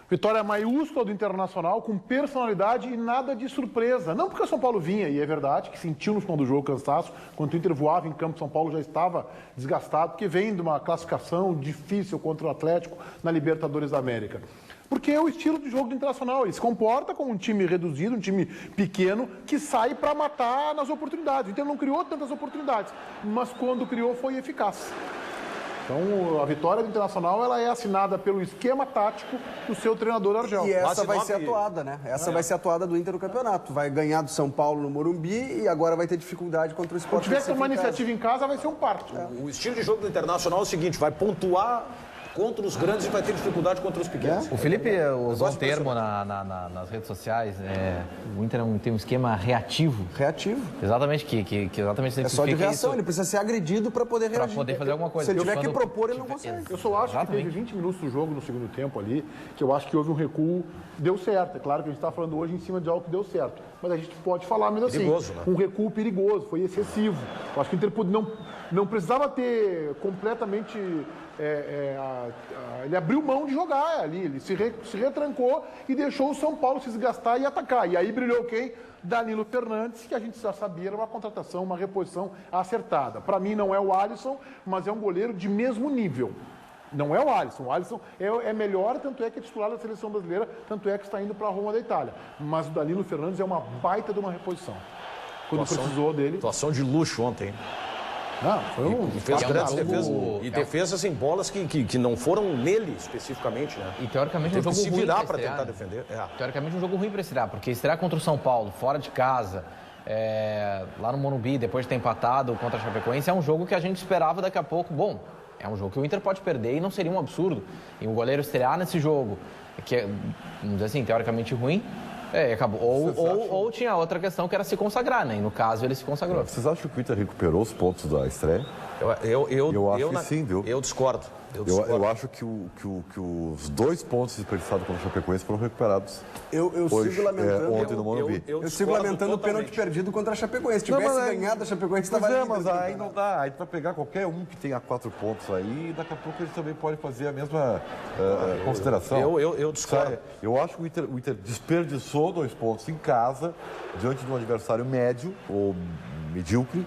Speaker 2: Vitória maiúscula do Internacional, com personalidade e nada de surpresa. Não porque o São Paulo vinha, e é verdade, que sentiu no final do jogo cansaço, quando o Inter voava em campo, São Paulo já estava desgastado, porque vem de uma classificação difícil contra o Atlético na Libertadores da América. Porque é o estilo de jogo do Internacional, ele se comporta como um time reduzido, um time pequeno, que sai para matar nas oportunidades. O Inter não criou tantas oportunidades, mas quando criou foi eficaz. Então, a vitória do Internacional ela é assinada pelo esquema tático do seu treinador Argel.
Speaker 11: E essa vai ser atuada, né? Essa vai ser atuada do Inter no campeonato. Vai ganhar do São Paulo no Morumbi e agora vai ter dificuldade contra o Sport.
Speaker 2: Se tiver que tomar iniciativa em casa, vai ser um parto.
Speaker 10: O estilo de jogo do Internacional é o seguinte, vai pontuar contra os grandes e vai ter dificuldade contra os pequenos.
Speaker 12: O Felipe usou um termo nas redes sociais, o Inter tem um esquema reativo.
Speaker 11: Reativo.
Speaker 12: Exatamente, que exatamente
Speaker 11: é só de reação, ele precisa ser agredido para poder reagir.
Speaker 12: Para poder fazer alguma coisa.
Speaker 11: Se ele tiver que propor, ele não consegue.
Speaker 2: Eu só acho que teve 20 minutos do jogo no segundo tempo ali, que eu acho que houve um recuo, deu certo. É claro que a gente está falando hoje em cima de algo que deu certo, mas a gente pode falar mesmo perigoso, assim. Né? Um recuo perigoso, foi excessivo. Eu acho que o Inter não precisava ter completamente... ele abriu mão de jogar ali, ele se retrancou e deixou o São Paulo se desgastar e atacar. E aí brilhou quem? Danilo Fernandes, que a gente já sabia era uma contratação, uma reposição acertada. Para mim não é o Alisson, mas é um goleiro de mesmo nível. Não é o Alisson. O Alisson é melhor, tanto é que é titular da seleção brasileira, tanto é que está indo para a Roma da Itália. Mas o Danilo Fernandes é uma baita de uma reposição. Quando precisou dele...
Speaker 10: Atuação de luxo ontem.
Speaker 2: Não, foi
Speaker 10: e fez grandes defesas. E defesas em bolas que não foram nele especificamente, né?
Speaker 12: E teoricamente um jogo ruim.
Speaker 10: Se virar para tentar defender.
Speaker 12: Teoricamente um jogo ruim para estrear, porque estrear contra o São Paulo, fora de casa, lá no Morumbi, depois de ter empatado contra a Chapecoense, é um jogo que a gente esperava daqui a pouco. Bom, é um jogo que o Inter pode perder e não seria um absurdo. E o goleiro estrear nesse jogo, que é, vamos dizer assim, teoricamente ruim, acabou. Ou tinha outra questão que era se consagrar, né? E no caso ele se consagrou.
Speaker 9: Vocês acham que o Inter recuperou os pontos da estreia?
Speaker 10: Eu
Speaker 9: acho que sim, viu?
Speaker 10: Eu discordo.
Speaker 9: Eu acho que os 2 pontos desperdiçados contra o Chapecoense foram recuperados.
Speaker 11: Eu sigo lamentando.
Speaker 9: Ontem no Morumbi.
Speaker 11: Eu sigo lamentando o pênalti perdido contra a Chapecoense. Se tivesse ganhado a Chapecoense, estava ali.
Speaker 9: Mas aí não dá. Aí para pegar qualquer um que tenha 4 pontos aí, daqui a pouco ele também pode fazer a mesma consideração.
Speaker 10: Eu discordo.
Speaker 9: Eu acho que o Inter desperdiçou 2 pontos em casa, diante de um adversário médio ou medíocre,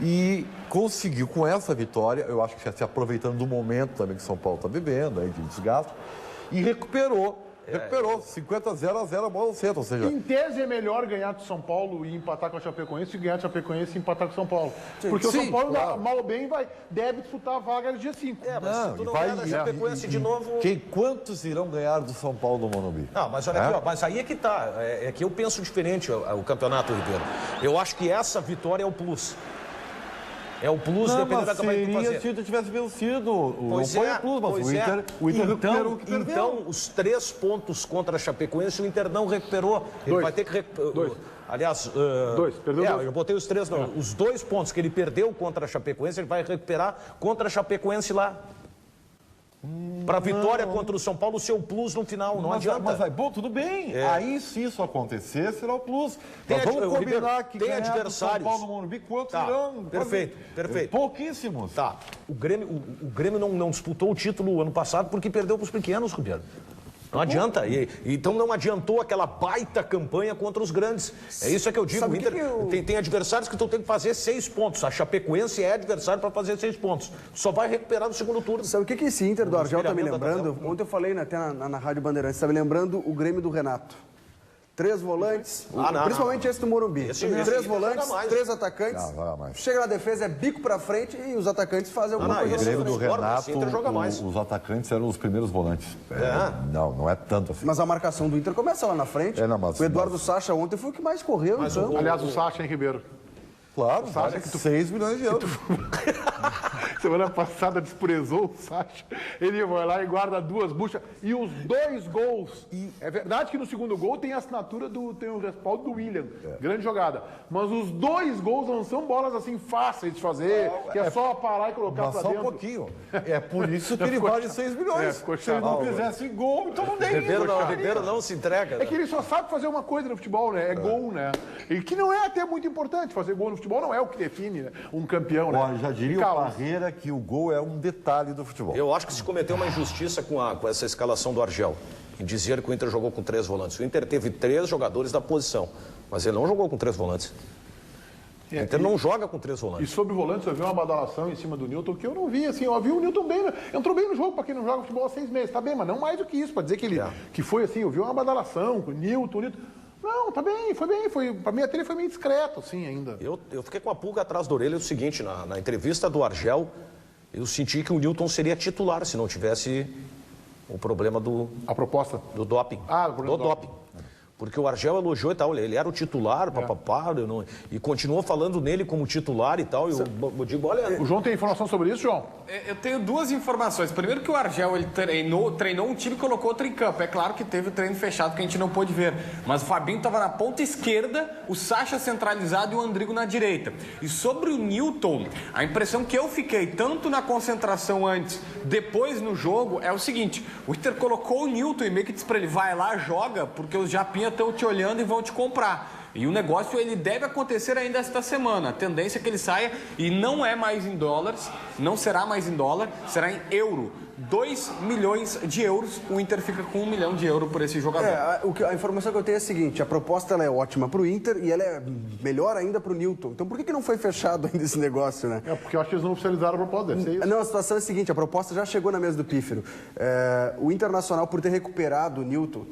Speaker 9: e conseguiu com essa vitória, eu acho que já se aproveitando do momento também que São Paulo está vivendo, aí de desgaste, e recuperou Recuperou, 50-0 a bola no centro, ou seja...
Speaker 2: Em tese é melhor ganhar do São Paulo e empatar com a Chapecoense e ganhar do Chapecoense e empatar com o São Paulo. Porque o São Paulo, mal ou bem, deve disputar a vaga no dia 5.
Speaker 10: Mas se tu não ganhar da Chapecoense de novo...
Speaker 9: Quantos irão ganhar do São Paulo no Morumbi?
Speaker 10: Não, mas olha aqui, ó, mas aí é que tá. É que eu penso diferente o campeonato, Ribeiro. Eu acho que essa vitória é o plus. É o plus, dependendo da campanha que tu fazer.
Speaker 9: Se o Inter tivesse vencido,
Speaker 10: pois
Speaker 9: não foi
Speaker 10: é,
Speaker 9: o plus, mas o Inter recuperou o que perdeu.
Speaker 10: Então, os 3 pontos contra a Chapecoense, o Inter não recuperou. Ele vai ter que recuperar. Aliás,
Speaker 2: perdeu 2.
Speaker 10: Eu botei os 3, não. Os 2 pontos que ele perdeu contra a Chapecoense, ele vai recuperar contra a Chapecoense lá. Para a vitória contra o São Paulo, o seu plus no final, não adianta.
Speaker 9: Mas vai bom, tudo bem. Aí, se isso acontecer, será o plus.
Speaker 10: Nós
Speaker 9: vamos combinar que
Speaker 10: tem adversários.
Speaker 9: São Paulo no Morumbi, quantos irão?
Speaker 10: Perfeito.
Speaker 9: Pouquíssimos.
Speaker 10: Tá. O Grêmio não disputou o título ano passado porque perdeu para os pequenos, Ribeiro. Não adianta. Então não adiantou aquela baita campanha contra os grandes. É isso que eu digo. O Inter tem adversários que tu tem que fazer 6 pontos. A Chapecoense é adversário para fazer 6 pontos. Só vai recuperar no segundo turno.
Speaker 11: Sabe o que esse Inter do Argel está me lembrando? Ontem eu falei até na Rádio Bandeirantes, está me lembrando o Grêmio do Renato. 3 volantes, principalmente esse do Morumbi. 3 volantes, 3 atacantes. Chega na defesa, é bico pra frente e os atacantes fazem alguma coisa.
Speaker 9: O Grêmio do Renato, os atacantes eram os primeiros volantes. Não é tanto assim.
Speaker 11: Mas a marcação do Inter começa lá na frente. O Eduardo Sacha ontem foi o que mais correu.
Speaker 2: Aliás, o Sacha, hein, Ribeiro?
Speaker 9: Claro, o Sacha que 6 milhões de euros.
Speaker 2: Semana passada desprezou o Sacha. Ele vai lá e guarda 2 buchas. E os 2 gols. É verdade que no segundo gol tem a assinatura tem o respaldo do William. Grande jogada. Mas os 2 gols não são bolas assim fáceis de fazer, que é só parar e colocar pra dentro.
Speaker 9: Só um pouquinho. É por isso que ele vale 6 milhões. Se ele não fizesse gol, então não tem.
Speaker 10: Ribeiro não se entrega.
Speaker 2: É que ele só sabe fazer uma coisa no futebol, né? É gol, né? E que não é até muito importante. Fazer gol no futebol não é o que define, né, um campeão, né?
Speaker 9: Já diria o Parreira que o gol é um detalhe do futebol.
Speaker 10: Eu acho que se cometeu uma injustiça com essa escalação do Argel, em dizer que o Inter jogou com 3 volantes. O Inter teve 3 jogadores da posição, mas ele não jogou com 3 volantes. O Inter não joga com 3 volantes.
Speaker 2: E sobre volantes, eu vi uma badalação em cima do Newton, que eu não vi, assim, eu vi o Newton bem, entrou bem no jogo, para quem não joga futebol há 6 meses, tá bem, mas não mais do que isso, para dizer que ele que foi assim, eu vi uma badalação com o Newton. Não, tá bem, foi pra mim até ele foi meio discreto, assim, ainda.
Speaker 10: Eu fiquei com a pulga atrás da orelha, é o seguinte, na entrevista do Argel, eu senti que o Newton seria titular se não tivesse o problema
Speaker 2: a proposta?
Speaker 10: Do doping. Do doping. Porque o Argel elogiou e tal, ele era o titular, e continuou falando nele como titular e tal. Eu digo, olha...
Speaker 2: O João tem informação sobre isso, João?
Speaker 3: Eu tenho 2 informações. Primeiro que o Argel ele treinou um time e colocou outro em campo. É claro que teve o treino fechado que a gente não pôde ver. Mas o Fabinho estava na ponta esquerda, o Sacha centralizado e o Andrigo na direita. E sobre o Newton, a impressão que eu fiquei, tanto na concentração antes, depois no jogo, é o seguinte: o Inter colocou o Newton e meio que disse pra ele, vai lá, joga, porque os Japinha estão te olhando e vão te comprar. E o negócio ele deve acontecer ainda esta semana. A tendência é que ele saia e não é mais em dólares, não será mais em dólar, será em euro. 2 milhões de euros, o Inter fica com 1 milhão de euros por esse jogador.
Speaker 11: A informação que eu tenho é a seguinte: a proposta ela é ótima para o Inter e ela é melhor ainda para o Newton. Então por que não foi fechado ainda esse negócio, né?
Speaker 2: Porque eu acho que eles não oficializaram a proposta, deve ser isso.
Speaker 11: Não, a situação é a seguinte: a proposta já chegou na mesa do Pífero. O Internacional, por ter recuperado o Newton,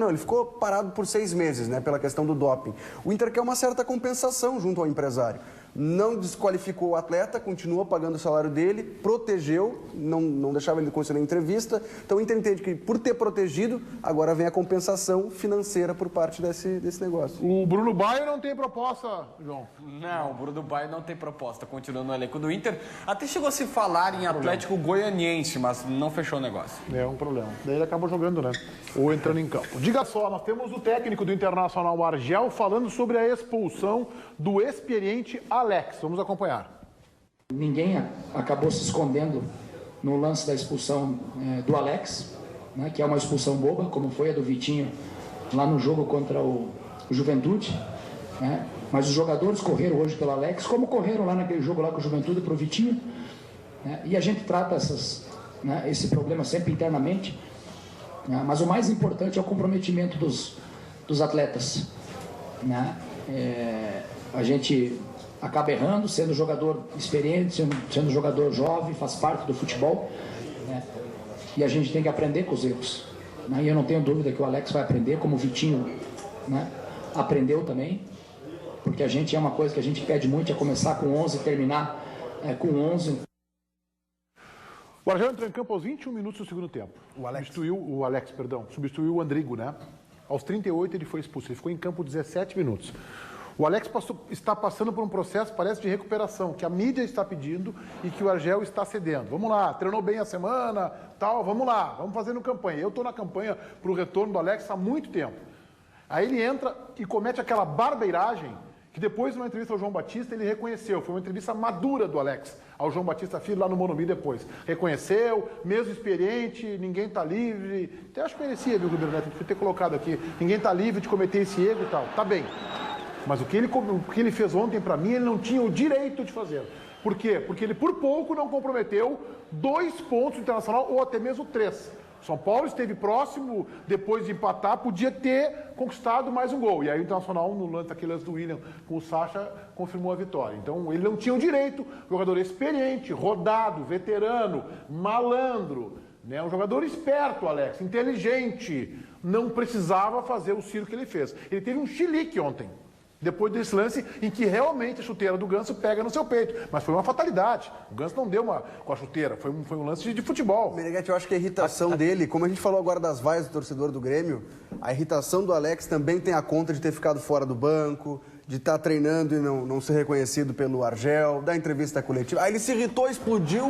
Speaker 11: ele ficou parado por 6 meses, né, pela questão do doping. O Inter quer uma certa compensação junto ao empresário. Não desqualificou o atleta, continua pagando o salário dele, protegeu, não deixava ele conceder entrevista. Então o Inter entende que, por ter protegido, agora vem a compensação financeira por parte desse negócio.
Speaker 2: O Bruno Baio não tem proposta, João?
Speaker 3: Não, o Bruno Baio não tem proposta, continua no elenco do Inter. Até chegou a se falar em Atlético Goianiense, mas não fechou o negócio.
Speaker 2: É um problema. Daí ele acaba jogando, né? Ou entrando em campo. Diga só, nós temos o técnico do Internacional, Argel, falando sobre a expulsão do experiente Alex. Vamos acompanhar.
Speaker 16: Ninguém acabou se escondendo no lance da expulsão do Alex, né, que é uma expulsão boba, como foi a do Vitinho lá no jogo contra o Juventude, né? Mas os jogadores correram hoje pelo Alex, como correram lá naquele jogo lá com o Juventude pro Vitinho, né? E a gente trata esse problema sempre internamente, né? Mas o mais importante é o comprometimento dos atletas, né? A gente acaba errando, sendo jogador experiente, sendo jogador jovem, faz parte do futebol, né? E a gente tem que aprender com os erros. né? E eu não tenho dúvida que o Alex vai aprender, como o Vitinho, né, aprendeu também, porque a gente é uma coisa que a gente pede muito, é começar com 11 e terminar com 11.
Speaker 2: O Argel entrou em campo aos 21 minutos do segundo tempo. Substituiu o Andrigo, né? Aos 38 ele foi expulso, ele ficou em campo 17 minutos. O Alex está passando por um processo, parece, de recuperação, que a mídia está pedindo e que o Argel está cedendo. Vamos lá, treinou bem a semana, tal, vamos lá, vamos fazendo campanha. Eu estou na campanha para o retorno do Alex há muito tempo. Aí ele entra e comete aquela barbeiragem que depois, numa entrevista ao João Batista, ele reconheceu. Foi uma entrevista madura do Alex ao João Batista Filho, lá no Morumbi depois. Reconheceu, mesmo experiente, ninguém está livre. Até acho que merecia, viu, Ribeiro Neto, ter colocado aqui. Ninguém está livre de cometer esse erro e tal. Tá bem. Mas o que ele fez ontem, para mim, ele não tinha o direito de fazer. Por quê? Porque ele, por pouco, não comprometeu 2 pontos do Internacional, ou até mesmo 3. São Paulo esteve próximo, depois de empatar, podia ter conquistado mais um gol. E aí o Internacional, no lance, aquele lance do William com o Sacha, confirmou a vitória. Então ele não tinha o direito, jogador experiente, rodado, veterano, malandro, né? Um jogador esperto, Alex, inteligente, não precisava fazer o circo que ele fez. Ele teve um chilique ontem, depois desse lance em que realmente a chuteira do Ganso pega no seu peito. Mas foi uma fatalidade. O Ganso não deu uma com a chuteira, foi um lance de futebol.
Speaker 11: Meneghetti, eu acho que a irritação dele, como a gente falou agora das vaias do torcedor do Grêmio, a irritação do Alex também tem a conta de ter ficado fora do banco, de estar treinando e não ser reconhecido pelo Argel, da entrevista coletiva. Aí ele se irritou, explodiu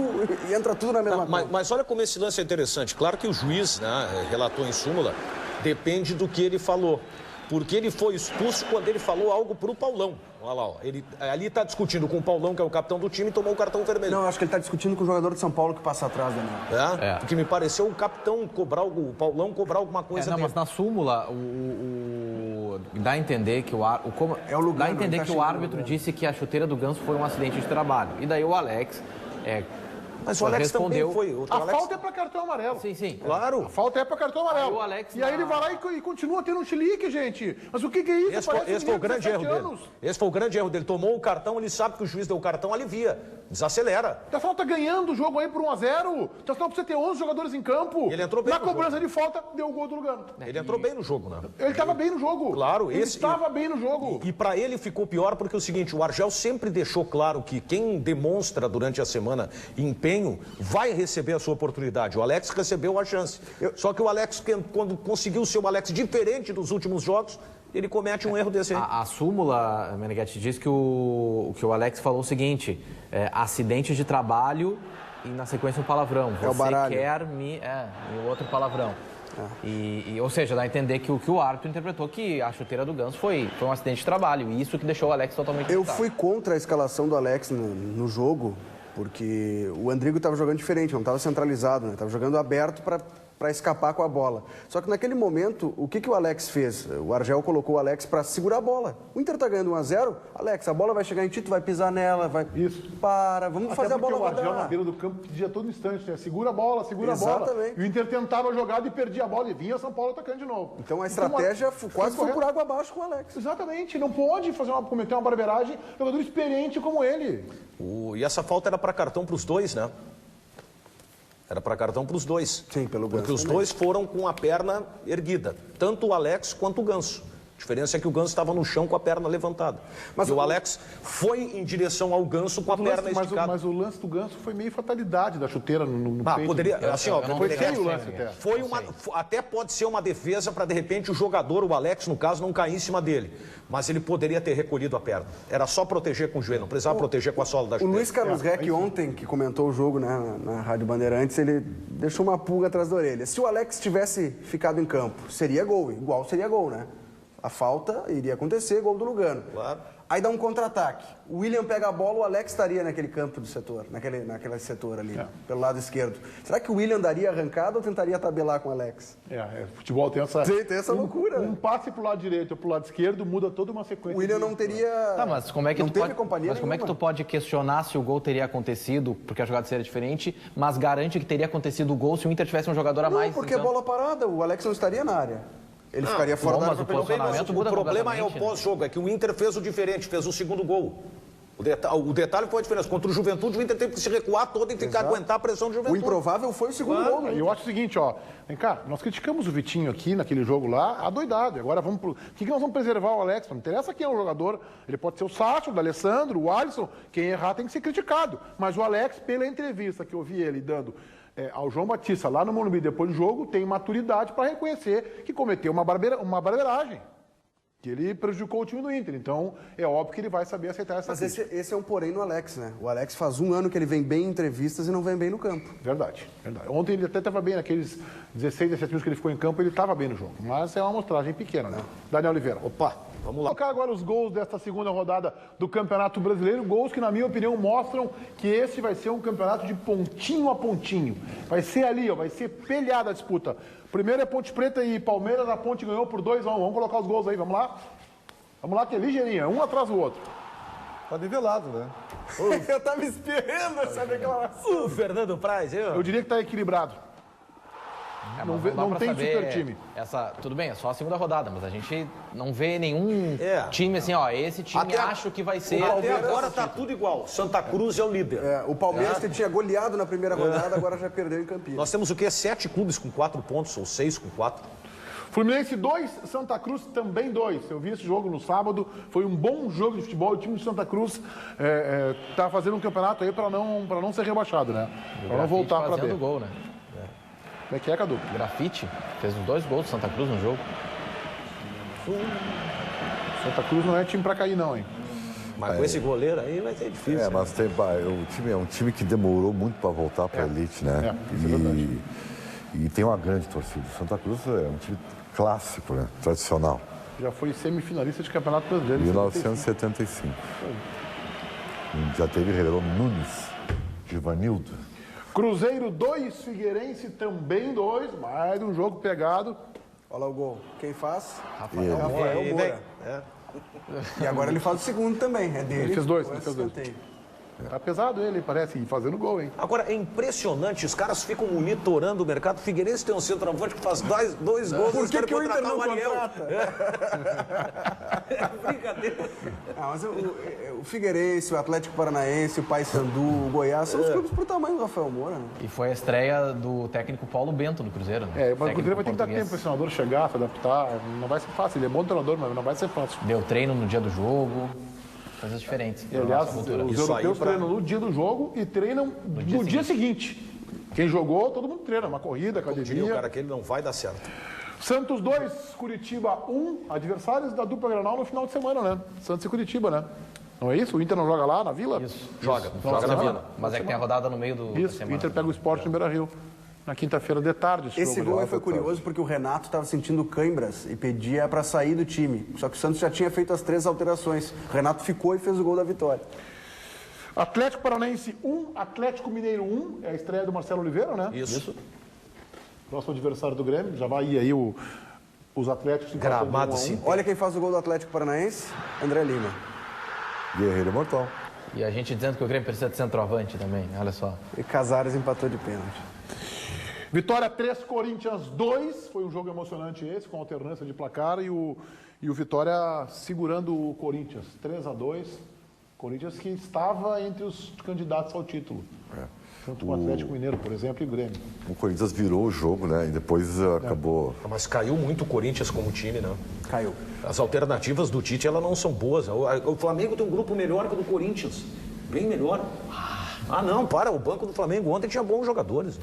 Speaker 11: e entra tudo na mesma coisa.
Speaker 10: Mas olha como esse lance é interessante. Claro que o juiz, né, relatou em súmula, depende do que ele falou. Porque ele foi expulso quando ele falou algo pro Paulão. Olha lá, ó. Ele ali está discutindo com o Paulão, que é o capitão do time, e tomou o cartão vermelho.
Speaker 11: Não, eu acho que ele está discutindo com o jogador de São Paulo que passa atrás, Daniel.
Speaker 10: Porque me pareceu o capitão o Paulão cobrar alguma coisa dele.
Speaker 12: Mas na súmula, dá a entender que o árbitro disse que a chuteira do Ganso foi um acidente de trabalho. E daí o Alex...
Speaker 10: Mas o Alex
Speaker 2: respondeu.
Speaker 10: Também foi.
Speaker 2: A falta é para cartão amarelo.
Speaker 12: Sim.
Speaker 10: Claro.
Speaker 2: A falta é para cartão amarelo.
Speaker 12: Aí
Speaker 2: ele vai lá e continua tendo um chilique, gente. Mas o que é isso?
Speaker 10: Esse foi o grande erro dele. Esse foi o grande erro dele. Tomou o cartão, ele sabe que o juiz deu o cartão, alivia. Desacelera.
Speaker 2: A falta ganhando o jogo aí por 1-0. Então não precisa ter 11 jogadores em campo.
Speaker 10: Ele entrou bem
Speaker 2: na cobrança de falta, deu o gol do Lugano.
Speaker 10: Ele entrou bem no jogo, né?
Speaker 2: Ele estava bem no jogo.
Speaker 10: Claro.
Speaker 2: Ele estava bem no jogo.
Speaker 10: E para ele ficou pior porque é o seguinte, o Argel sempre deixou claro que quem demonstra durante a semana empenho vai receber a sua oportunidade. O Alex recebeu a chance. Só que o Alex, quando conseguiu ser o Alex diferente dos últimos jogos, ele comete um erro desse aí.
Speaker 12: A súmula, Meneghetti, diz que o Alex falou o seguinte, acidente de trabalho e na sequência um palavrão. Você quer me... e o outro palavrão. Ou seja, dá a entender que o árbitro interpretou que a chuteira do Ganso foi um acidente de trabalho. E isso que deixou o Alex totalmente
Speaker 11: irritado. Eu fui contra a escalação do Alex no jogo, porque o Andrigo estava jogando diferente, não estava centralizado, né? Estava jogando aberto para escapar com a bola. Só que naquele momento, o que o Alex fez? O Argel colocou o Alex para segurar a bola. O Inter está ganhando 1-0, Alex, a bola vai chegar em ti, tu vai pisar nela, vai...
Speaker 2: Isso.
Speaker 11: Vamos fazer a bola rodar.
Speaker 2: O Argel na beira do campo pedia todo instante, né? Segura a bola, segura
Speaker 11: Exatamente.
Speaker 2: a bola. E o Inter tentava a jogada e perdia a bola e vinha São Paulo atacando de novo.
Speaker 11: Então a estratégia quase foi por água abaixo com o Alex.
Speaker 2: Exatamente, não pode cometer uma barbeiragem, jogador experiente como ele.
Speaker 10: E essa falta era para cartão para os dois, né? Era para cartão para os dois.
Speaker 11: Sim, pelo Ganso.
Speaker 10: Porque os dois foram com a perna erguida, tanto o Alex quanto o Ganso. A diferença é que o Ganso estava no chão com a perna levantada. Mas o Alex foi em direção ao Ganso com a perna esticada.
Speaker 2: Mas o lance do Ganso foi meio fatalidade da chuteira no peito.
Speaker 10: Poderia, assim, ó,
Speaker 2: foi feio o lance até.
Speaker 10: Até pode ser uma defesa para, de repente, o jogador, o Alex, no caso, não cair em cima dele. Mas ele poderia ter recolhido a perna. Era só proteger com o joelho, não precisava proteger com a sola da chuteira.
Speaker 11: O Luiz Carlos Reck ontem, que comentou o jogo, né, na Rádio Bandeirantes, ele deixou uma pulga atrás da orelha. Se o Alex tivesse ficado em campo, seria gol, igual seria gol, né? A falta iria acontecer, gol do Lugano.
Speaker 10: Claro.
Speaker 11: Aí dá um contra-ataque. O William pega a bola, o Alex estaria naquele campo do setor, naquele setor ali, pelo lado esquerdo. Será que o William daria arrancada ou tentaria tabelar com o Alex?
Speaker 2: Futebol tem essa
Speaker 11: loucura.
Speaker 2: Um passe pro lado direito ou pro lado esquerdo muda toda uma sequência.
Speaker 11: O William não teria...
Speaker 12: Mas como é que tu pode questionar se o gol teria acontecido, porque a jogada seria diferente, mas garante que teria acontecido o gol se o Inter tivesse um jogador a mais?
Speaker 11: Não, porque a bola parada, o Alex não estaria na área. Ele ficaria fora da área.
Speaker 10: O problema é o pós-jogo, é que o Inter fez o diferente, fez o segundo gol. O detalhe foi a diferença. Contra o Juventude, o Inter teve que se recuar todo e ficar aguentar a pressão do Juventude.
Speaker 11: O improvável foi o segundo gol, né?
Speaker 2: Eu acho o seguinte, ó. Vem cá, nós criticamos o Vitinho aqui naquele jogo lá, adoidado. Agora vamos pro... O que nós vamos preservar o Alex? Não interessa quem é o jogador. Ele pode ser o Sacha, o D'Alessandro, o Alisson. Quem errar tem que ser criticado. Mas o Alex, pela entrevista que eu vi ele dando ao João Batista lá no Morumbi depois do jogo, tem maturidade para reconhecer que cometeu uma barbeiragem. Que ele prejudicou o time do Inter. Então, é óbvio que ele vai saber aceitar essa crítica.
Speaker 11: Mas esse é um porém no Alex, né? O Alex faz um ano que ele vem bem em entrevistas e não vem bem no campo.
Speaker 2: Verdade. Ontem ele até estava bem, naqueles 16, 17 minutos que ele ficou em campo, ele estava bem no jogo. Mas é uma amostragem pequena, né? Daniel Oliveira.
Speaker 10: Opa, vamos lá.
Speaker 2: Vou colocar agora os gols desta segunda rodada do Campeonato Brasileiro. Gols que, na minha opinião, mostram que esse vai ser um campeonato de pontinho a pontinho. Vai ser ali, ó, vai ser peleada a disputa. Primeiro é Ponte Preta e Palmeiras, a Ponte ganhou por 2-1. Vamos colocar os gols aí, vamos lá? Vamos lá, que é ligeirinho, um atrás do outro.
Speaker 17: Tá nivelado, né?
Speaker 11: Eu tava esperando essa declaração.
Speaker 10: O Fernando Praz,
Speaker 2: eu diria que tá equilibrado. Não tem super time.
Speaker 12: Tudo bem, é só a segunda rodada, mas a gente não vê nenhum time assim, ó, esse time acho que vai ser...
Speaker 10: Até agora tá tudo igual, Santa Cruz é o líder.
Speaker 11: O Palmeiras tinha goleado na primeira rodada, agora já perdeu em Campinas.
Speaker 10: Nós temos o quê? 7 clubes com 4 pontos, ou 6 com 4.
Speaker 2: Fluminense 2, Santa Cruz também 2. Eu vi esse jogo no sábado, foi um bom jogo de futebol. O time de Santa Cruz tá fazendo um campeonato aí para não ser rebaixado, né? Para não voltar para B.
Speaker 12: Gol, né?
Speaker 2: Como é que é, Cadu?
Speaker 12: Grafite fez os 2 gols do Santa Cruz no jogo.
Speaker 2: Santa Cruz não é time para cair, não, hein?
Speaker 10: Mas com esse goleiro aí vai ser difícil.
Speaker 9: Mas o time é um time que demorou muito para voltar para a elite, né? E tem uma grande torcida. Santa Cruz é um time clássico, né? Tradicional.
Speaker 2: Já foi semifinalista de Campeonato Brasileiro.
Speaker 9: 1975. Já teve Ribeirão Nunes, Givanildo.
Speaker 2: Cruzeiro 2, Figueirense também 2. Mais um jogo pegado.
Speaker 11: Olha lá o gol. Quem faz?
Speaker 2: Rafael
Speaker 11: Moura. E agora ele faz o segundo também. É dele.
Speaker 2: Ele fez 2. Tá pesado ele, parece, fazendo gol, hein?
Speaker 10: Agora, é impressionante, os caras ficam monitorando o mercado. O Figueirense tem um centroavante que faz dois gols.
Speaker 11: Por que o Inter não contrata?
Speaker 10: É brincadeira.
Speaker 11: Mas o Figueirense, o Atlético Paranaense, o Paysandu, o Goiás, são os clubes pro tamanho do Rafael Moura, né?
Speaker 12: E foi a estreia do técnico Paulo Bento no Cruzeiro, né?
Speaker 2: Mas o Cruzeiro vai ter que dar tempo para esse treinador chegar, se adaptar. Não vai ser fácil, ele é bom treinador, mas não vai ser fácil.
Speaker 12: Deu treino no dia do jogo. Coisas diferentes.
Speaker 2: E, aliás, os europeus treinam no dia do jogo e treinam no dia seguinte. Quem jogou, todo mundo treina. Uma corrida, academia.
Speaker 10: O cara que ele não vai dar certo.
Speaker 2: Santos 2, Curitiba 1. Adversários da dupla Granal no final de semana, né? Santos e Curitiba, né? Não é isso? O Inter não joga lá, na Vila?
Speaker 12: Isso. Joga na Vila. Mas é que tem a rodada no meio do
Speaker 2: Isso, o Inter pega o Sport no Beira-Rio. Na quinta-feira de tarde.
Speaker 11: Esse gol aí foi curioso porque o Renato estava sentindo câimbras e pedia para sair do time. Só que o Santos já tinha feito as 3 alterações. O Renato ficou e fez o gol da vitória.
Speaker 2: Atlético Paranaense 1, Atlético Mineiro 1. É a estreia do Marcelo Oliveira, né?
Speaker 10: Isso.
Speaker 2: Próximo adversário do Grêmio. Já vai ir aí os Atléticos.
Speaker 10: Gramado, sim.
Speaker 11: Olha quem faz o gol do Atlético Paranaense. André Lima.
Speaker 9: Guerreiro mortal.
Speaker 12: E a gente dizendo que o Grêmio precisa de centroavante também. Olha só.
Speaker 11: E Casares empatou de pênalti.
Speaker 2: Vitória 3, Corinthians 2. Foi um jogo emocionante esse, com alternância de placar. E o Vitória segurando o Corinthians. 3-2. Corinthians que estava entre os candidatos ao título. Junto com o Atlético Mineiro, por exemplo, e o Grêmio.
Speaker 9: O Corinthians virou o jogo, né? E depois acabou...
Speaker 10: Mas caiu muito o Corinthians como time, né?
Speaker 11: Caiu.
Speaker 10: As alternativas do Tite, elas não são boas. O Flamengo tem um grupo melhor que o do Corinthians. Bem melhor. Não, o banco do Flamengo ontem tinha bons jogadores.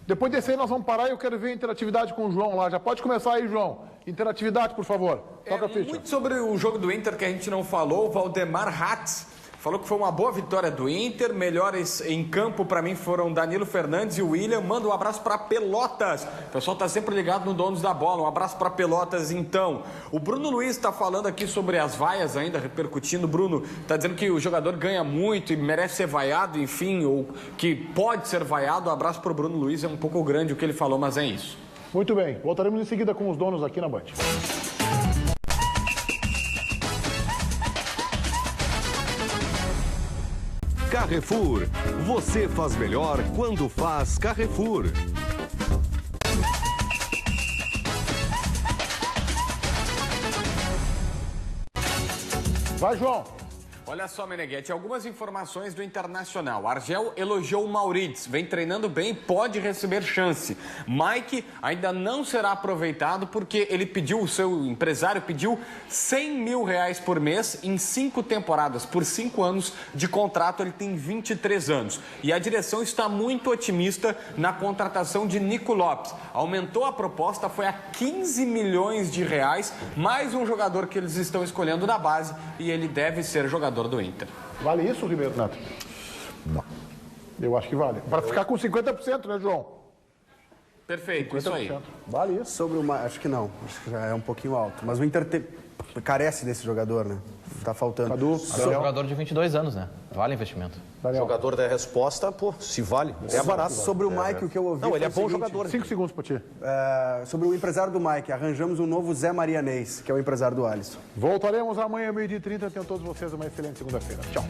Speaker 2: Depois desse aí nós vamos parar e eu quero ver a interatividade com o João lá. Já pode começar aí, João. Interatividade, por favor. Toca a ficha.
Speaker 3: Muito sobre o jogo do Inter que a gente não falou. O Valdemar Hatz falou que foi uma boa vitória do Inter. Melhores em campo para mim foram Danilo Fernandes e o William. Manda um abraço para Pelotas. O pessoal tá sempre ligado no Donos da Bola. Um abraço para Pelotas, então. O Bruno Luiz está falando aqui sobre as vaias ainda, repercutindo. Bruno está dizendo que o jogador ganha muito e merece ser vaiado, enfim, ou que pode ser vaiado. Um abraço para o Bruno Luiz. É um pouco grande o que ele falou, mas é isso.
Speaker 2: Muito bem. Voltaremos em seguida com os donos aqui na Band.
Speaker 1: Carrefour. Você faz melhor quando faz Carrefour.
Speaker 2: Vai, João.
Speaker 3: Olha só, Meneghetti, algumas informações do Internacional. Argel elogiou o Maurits, vem treinando bem, pode receber chance. Mike ainda não será aproveitado porque ele pediu, o seu empresário pediu 100 mil reais por mês em 5 temporadas. Por 5 anos de contrato, ele tem 23 anos. E a direção está muito otimista na contratação de Nico Lopes. Aumentou a proposta, foi a 15 milhões de reais, mais um jogador que eles estão escolhendo da base e ele deve ser jogador do Inter.
Speaker 2: Vale isso, Ribeiro Neto?
Speaker 9: Não.
Speaker 2: Eu acho que vale. Para ficar com 50%, né, João?
Speaker 3: Perfeito, 50%. Isso aí.
Speaker 11: Vale isso? Sobre o... Acho que não. Acho que já é um pouquinho alto. Mas o Inter carece desse jogador, né? Tá faltando.
Speaker 12: É um jogador de 22 anos, né? Vale investimento.
Speaker 10: Jogador da resposta, pô, se vale. É barato.
Speaker 11: Sobre o Mike, o que eu ouvi...
Speaker 10: Não, ele é bom jogador.
Speaker 2: 5 segundos para ti.
Speaker 11: Sobre o empresário do Mike, arranjamos um novo Zé Marianês, que é o empresário do Alisson.
Speaker 2: Voltaremos amanhã, 12h30. Tenham todos vocês uma excelente segunda-feira. Tchau.